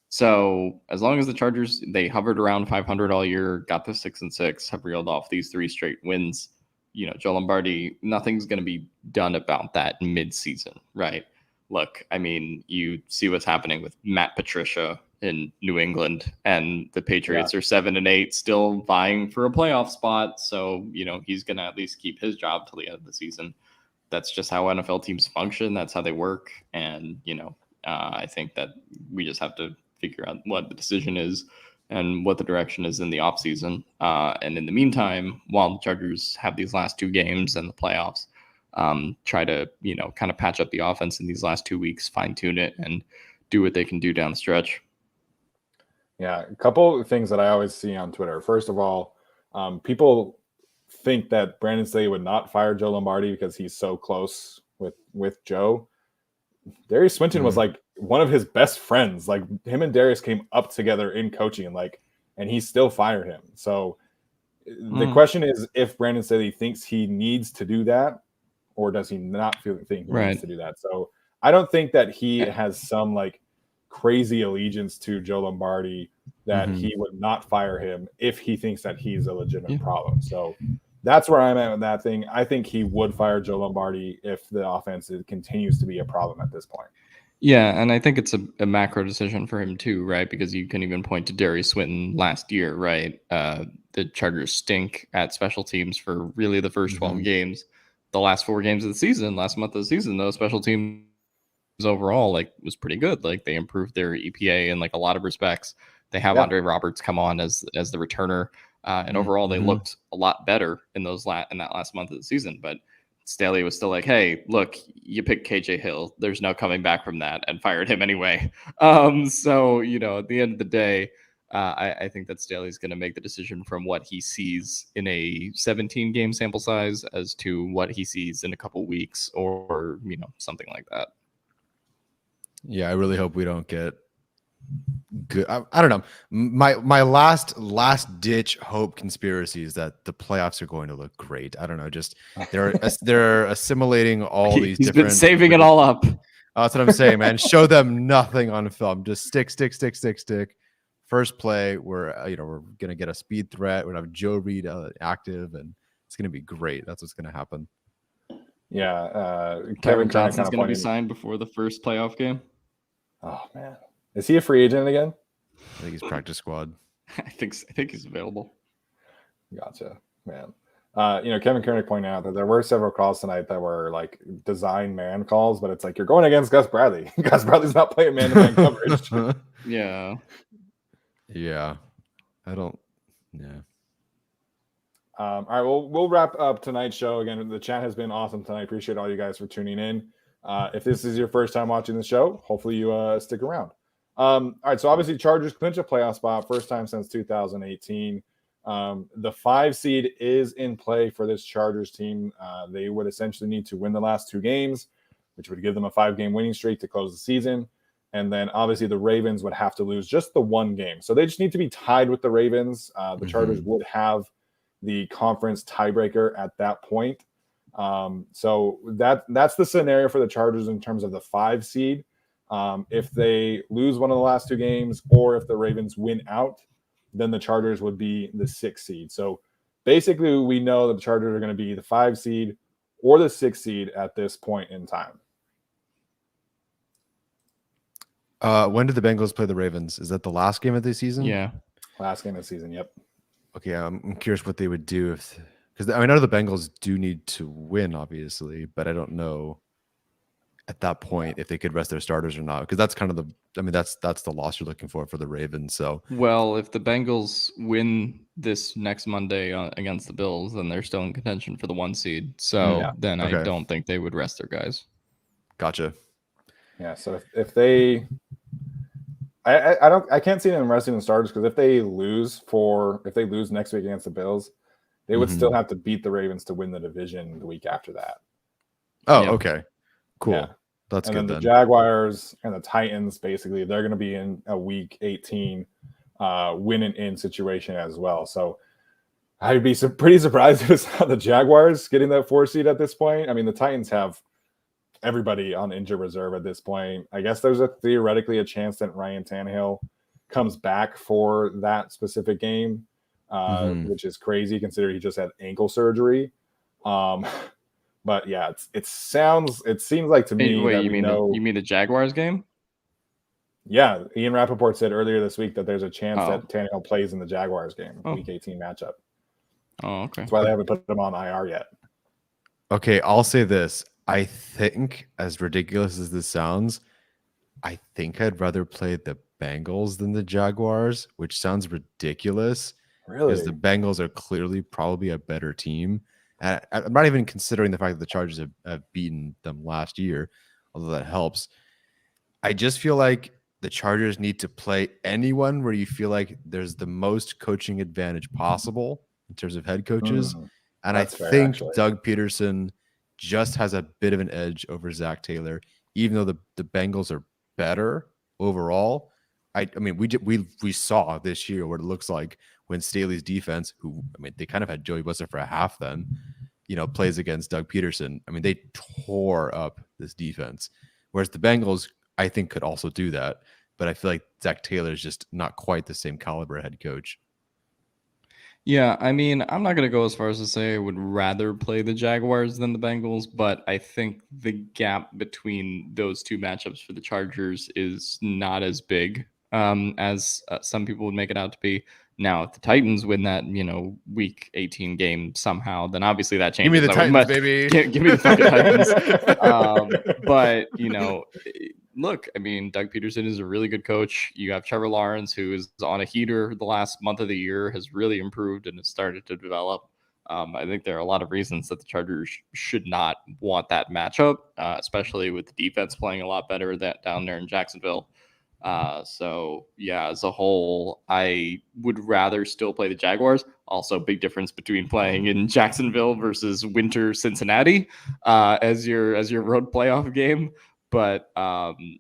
So as long as the Chargers, they hovered around 500 all year, got the 6-6, have reeled off these 3 straight wins, Joe Lombardi, nothing's going to be done about that mid-season, right? Look, I mean, you see what's happening with Matt Patricia in New England, and the Patriots are 7-8, still vying for a playoff spot. So, he's going to at least keep his job till the end of the season. That's just how NFL teams function. That's how they work. And, I think that we just have to figure out what the decision is and what the direction is in the offseason. And in the meantime, while the Chargers have these last 2 games and the playoffs, try to, kind of patch up the offense in these last 2 weeks, fine tune it, and do what they can do down the stretch. Yeah, a couple of things that I always see on Twitter. First of all, people think that Brandon Staley would not fire Joe Lombardi because he's so close with Joe. Darius Swinton was like one of his best friends. Like him and Darius came up together in coaching, and he still fired him. So the question is if Brandon Staley thinks he needs to do that, or does he not think he needs to do that? So I don't think that he has some like crazy allegiance to Joe Lombardi that he would not fire him if he thinks that he's a legitimate problem. So that's where I'm at with that thing. I think he would fire Joe Lombardi if the offense continues to be a problem at this point. Yeah, and I think it's a macro decision for him too, right? Because you can even point to Darius Swinton last year, right? The Chargers stink at special teams for really the first 12 games. The last 4 games of the season, last month of the season, though, special teams overall was pretty good. Like they improved their EPA in like a lot of respects. They have Andre Roberts come on as the returner, and overall they looked a lot better in that last month of the season. But Staley was still like, hey, look, you picked KJ Hill. There's no coming back from that, and fired him anyway. So, at the end of the day, I think that Staley's going to make the decision from what he sees in a 17-game sample size as to what he sees in a couple weeks or, something like that. Yeah, I really hope we don't get good. I don't know. My last ditch hope conspiracy is that the playoffs are going to look great. I don't know. Just they're assimilating all these. He's been saving it all up. That's what I'm saying, man. Show them nothing on film. Just stick. First play, we're gonna get a speed threat. We're gonna have Joe Reed active, and it's gonna be great. That's what's gonna happen. Yeah, Kevin Johnson's going to be signed before the first playoff game. Oh man, is he a free agent again? I think he's practice squad. I think he's available. Gotcha, man. Kevin Koenig pointed out that there were several calls tonight that were like design man calls, but it's like you're going against Gus Bradley. Gus Bradley's not playing man-to-man coverage. Yeah. I don't. Yeah. All right, we'll wrap up tonight's show. Again, the chat has been awesome tonight. Appreciate all you guys for tuning in. If this is your first time watching the show, hopefully you stick around. All right, so obviously Chargers clinch a playoff spot, first time since 2018. The 5 seed is in play for this Chargers team. They would essentially need to win the last 2 games, which would give them a 5-game winning streak to close the season. And then obviously the Ravens would have to lose just the 1 game. So they just need to be tied with the Ravens. The Chargers would have the conference tiebreaker at that point. So that's the scenario for the Chargers in terms of the 5 seed. If they lose one of the last 2 games, or if the Ravens win out, then the Chargers would be the 6 seed. So basically we know that the Chargers are going to be the 5 seed or the 6 seed at this point in time. When did the Bengals play the Ravens? Is that the last game of the season? Yeah. Last game of the season. Yep. Okay, I'm curious what they would do because I know the Bengals do need to win, obviously, but I don't know. at that point if they could rest their starters or not, because that's kind of that's the loss you're looking for the Ravens. So well, if the Bengals win this next Monday against the Bills, then they're still in contention for the 1 seed. So then I don't think they would rest their guys. Gotcha. Yeah. So if they, I can't see them resting the starters, because if they lose next week against the Bills, they would still have to beat the Ravens to win the division the week after that. Oh, okay. Cool. Yeah. That's and good. Then the Jaguars and the Titans, basically, they're going to be in a week 18 win and in situation as well. So I'd be pretty surprised if it's not the Jaguars getting that 4 seed at this point. I mean, the Titans have everybody on injured reserve at this point. I guess there's theoretically a chance that Ryan Tannehill comes back for that specific game, which is crazy considering he just had ankle surgery. But yeah, it seems like to me. Wait, you mean the Jaguars game? Yeah, Ian Rappaport said earlier this week that there's a chance that Tannehill plays in the Jaguars game, Week 18 matchup. Oh, okay. That's why they haven't put him on IR yet. Okay, I'll say this. I think, as ridiculous as this sounds, I think I'd rather play the Bengals than the Jaguars, which sounds ridiculous. Really? Because the Bengals are clearly probably a better team. And I'm not even considering the fact that the Chargers have beaten them last year, although that helps. I just feel like the Chargers need to play anyone where you feel like there's the most coaching advantage possible in terms of head coaches. And I think Doug Peterson just has a bit of an edge over Zach Taylor, even though the Bengals are better overall. I mean, we saw this year what it looks like when Staley's defense, who, I mean, they kind of had Joey Bosa for a half then, plays against Doug Peterson. I mean, they tore up this defense. Whereas the Bengals, I think, could also do that. But I feel like Zach Taylor is just not quite the same caliber head coach. Yeah, I mean, I'm not going to go as far as to say I would rather play the Jaguars than the Bengals, but I think the gap between those two matchups for the Chargers is not as big as some people would make it out to be. Now, if the Titans win that, Week 18 game somehow, then obviously that changes. Give me the Titans, baby. Give me the fucking Titans. But, look, I mean, Doug Peterson is a really good coach. You have Trevor Lawrence, who is on a heater the last month of the year, has really improved and has started to develop. I think there are a lot of reasons that the Chargers should not want that matchup, especially with the defense playing a lot better down there in Jacksonville. So yeah, as a whole, I would rather still play the Jaguars. Also, big difference between playing in Jacksonville versus winter Cincinnati as your road playoff game. But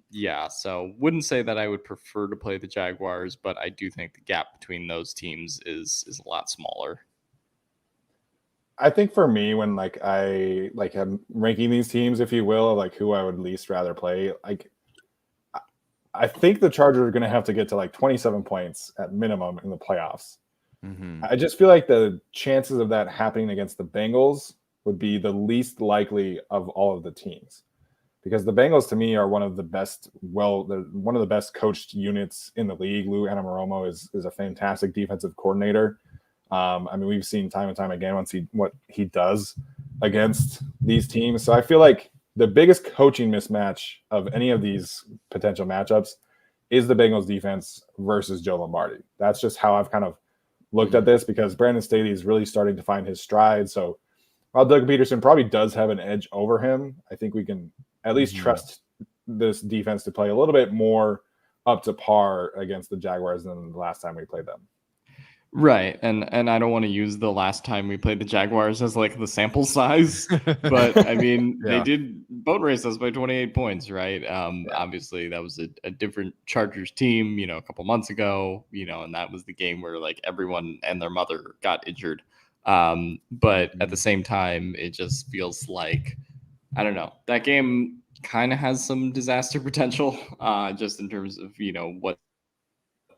yeah, so wouldn't say that I would prefer to play the Jaguars, but I do think the gap between those teams is a lot smaller. I think for me, when I'm ranking these teams, if you will, like who I would least rather play, I think the Chargers are going to have to get to 27 points at minimum in the playoffs. I just feel like the chances of that happening against the Bengals would be the least likely of all of the teams, because the Bengals to me are one of the best, they're one of the best coached units in the league. Lou Anamoromo is a fantastic defensive coordinator. I mean, we've seen time and time again what he does against these teams. So I feel like the biggest coaching mismatch of any of these potential matchups is the Bengals defense versus Joe Lombardi. That's just how I've kind of looked at this, because Brandon Staley is really starting to find his stride. So while Doug Peterson probably does have an edge over him, I think we can at least trust this defense to play a little bit more up to par against the Jaguars than the last time we played them. Right. And I don't want to use the last time we played the Jaguars as the sample size, but I mean, They did boat race us by 28 points, right? Obviously that was a different Chargers team, a couple months ago, and that was the game where everyone and their mother got injured. But at the same time, it just feels like, I don't know, that game kind of has some disaster potential, just in terms of, what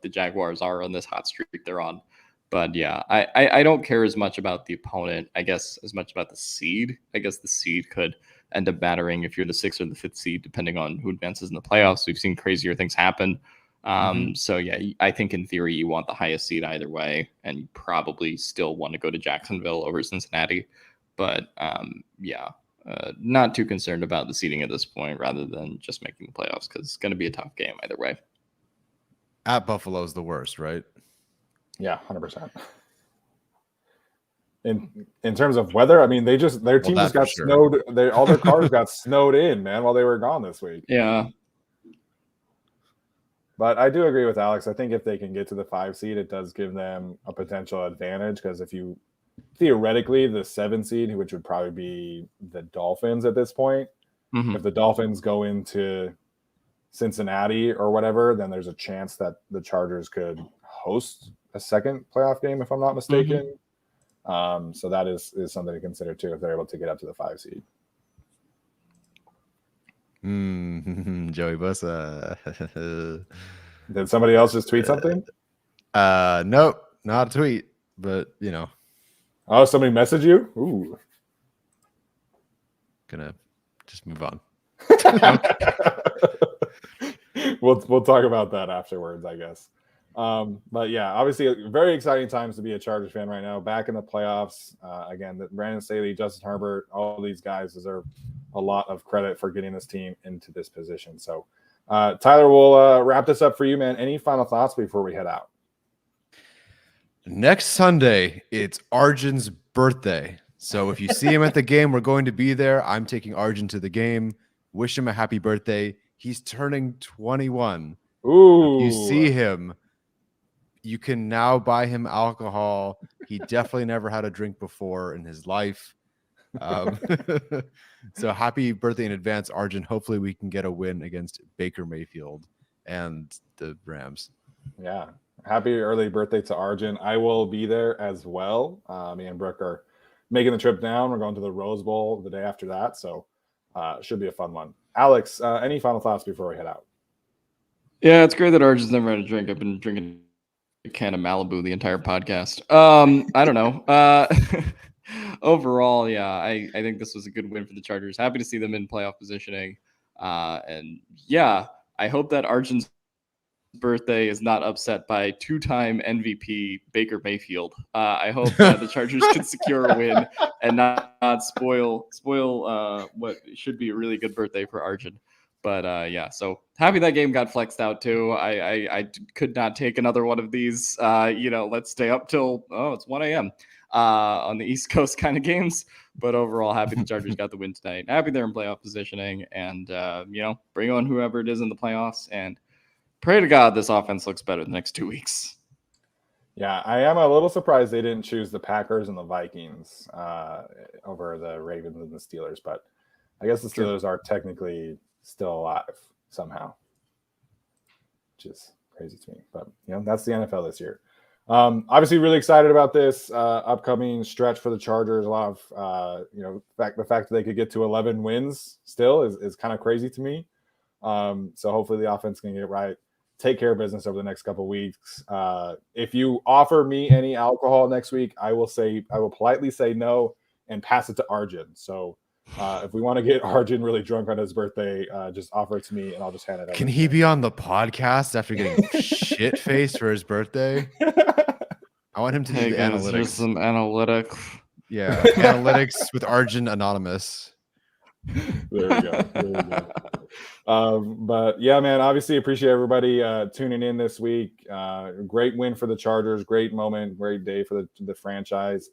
the Jaguars are on this hot streak they're on. But yeah, I don't care as much about the opponent, I guess, as much about the seed. I guess the seed could end up mattering if you're the 6th or the 5th seed, depending on who advances in the playoffs. We've seen crazier things happen. So yeah, I think in theory you want the highest seed either way, and you probably still want to go to Jacksonville over Cincinnati. But yeah, not too concerned about the seeding at this point, rather than just making the playoffs, because it's going to be a tough game either way. At Buffalo is the worst, right? Yeah, 100%. In terms of weather, I mean, their team just got snowed. All their cars got snowed in, man, while they were gone this week. Yeah. But I do agree with Alex. I think if they can get to the 5 seed, it does give them a potential advantage, because if you theoretically the 7 seed, which would probably be the Dolphins at this point, if the Dolphins go into Cincinnati or whatever, then there's a chance that the Chargers could host a second playoff game, if I'm not mistaken. So that is something to consider too, if they're able to get up to the 5 seed. Joey Bosa. Did somebody else just tweet something? Nope, not a tweet, but Oh, somebody messaged you? Ooh. Gonna just move on. We'll talk about that afterwards, I guess. But yeah, obviously very exciting times to be a Chargers fan right now. Back in the playoffs. Again, Brandon Staley, Justin Herbert, all these guys deserve a lot of credit for getting this team into this position. So Tyler, we'll wrap this up for you, man. Any final thoughts before we head out? Next Sunday, it's Arjun's birthday. So if you see him at the game, we're going to be there. I'm taking Arjun to the game. Wish him a happy birthday. He's turning 21. Ooh. If you see him, you can now buy him alcohol. He definitely never had a drink before in his life. So happy birthday in advance, Arjun. Hopefully we can get a win against Baker Mayfield and the Rams. Yeah. Happy early birthday to Arjun. I will be there as well. Me and Brooke are making the trip down. We're going to the Rose Bowl the day after that. So it should be a fun one. Alex, any final thoughts before we head out? Yeah, it's great that Arjun's never had a drink. I've been drinking a can of Malibu the entire podcast. I don't know. Overall, yeah, I think this was a good win for the Chargers. Happy to see them in playoff positioning. And yeah, I hope that Arjun's birthday is not upset by 2-time MVP Baker Mayfield. I hope that the Chargers can secure a win and not spoil what should be a really good birthday for Arjun. But yeah, so happy that game got flexed out too. I could not take another one of these. Let's stay up till it's 1 a.m. On the East Coast kind of games. But overall, happy the Chargers got the win tonight. Happy they're in playoff positioning, and bring on whoever it is in the playoffs, and pray to God this offense looks better the next 2 weeks. Yeah, I am a little surprised they didn't choose the Packers and the Vikings over the Ravens and the Steelers, but I guess the Steelers are technically still alive somehow, which is crazy to me. But that's the NFL this year. Obviously, really excited about this upcoming stretch for the Chargers. A lot of the fact that they could get to 11 wins still is kind of crazy to me. So hopefully the offense can get right, take care of business over the next couple of weeks. If you offer me any alcohol next week, I will politely say no and pass it to Arjun. So if we want to get Arjun really drunk on his birthday, just offer it to me and I'll just hand it over. Can he be on the podcast after getting shit faced for his birthday? I want him to do the analytics. There's some analytics. Yeah, analytics with Arjun Anonymous. There we go. But yeah, man, obviously appreciate everybody tuning in this week. Great win for the Chargers. Great moment. Great day for the franchise.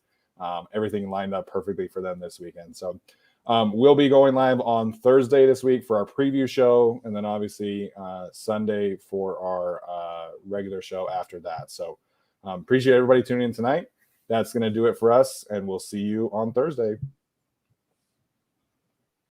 Everything lined up perfectly for them this weekend. So we'll be going live on Thursday this week for our preview show, and then obviously Sunday for our regular show after that. So appreciate everybody tuning in tonight. That's going to do it for us, and we'll see you on Thursday.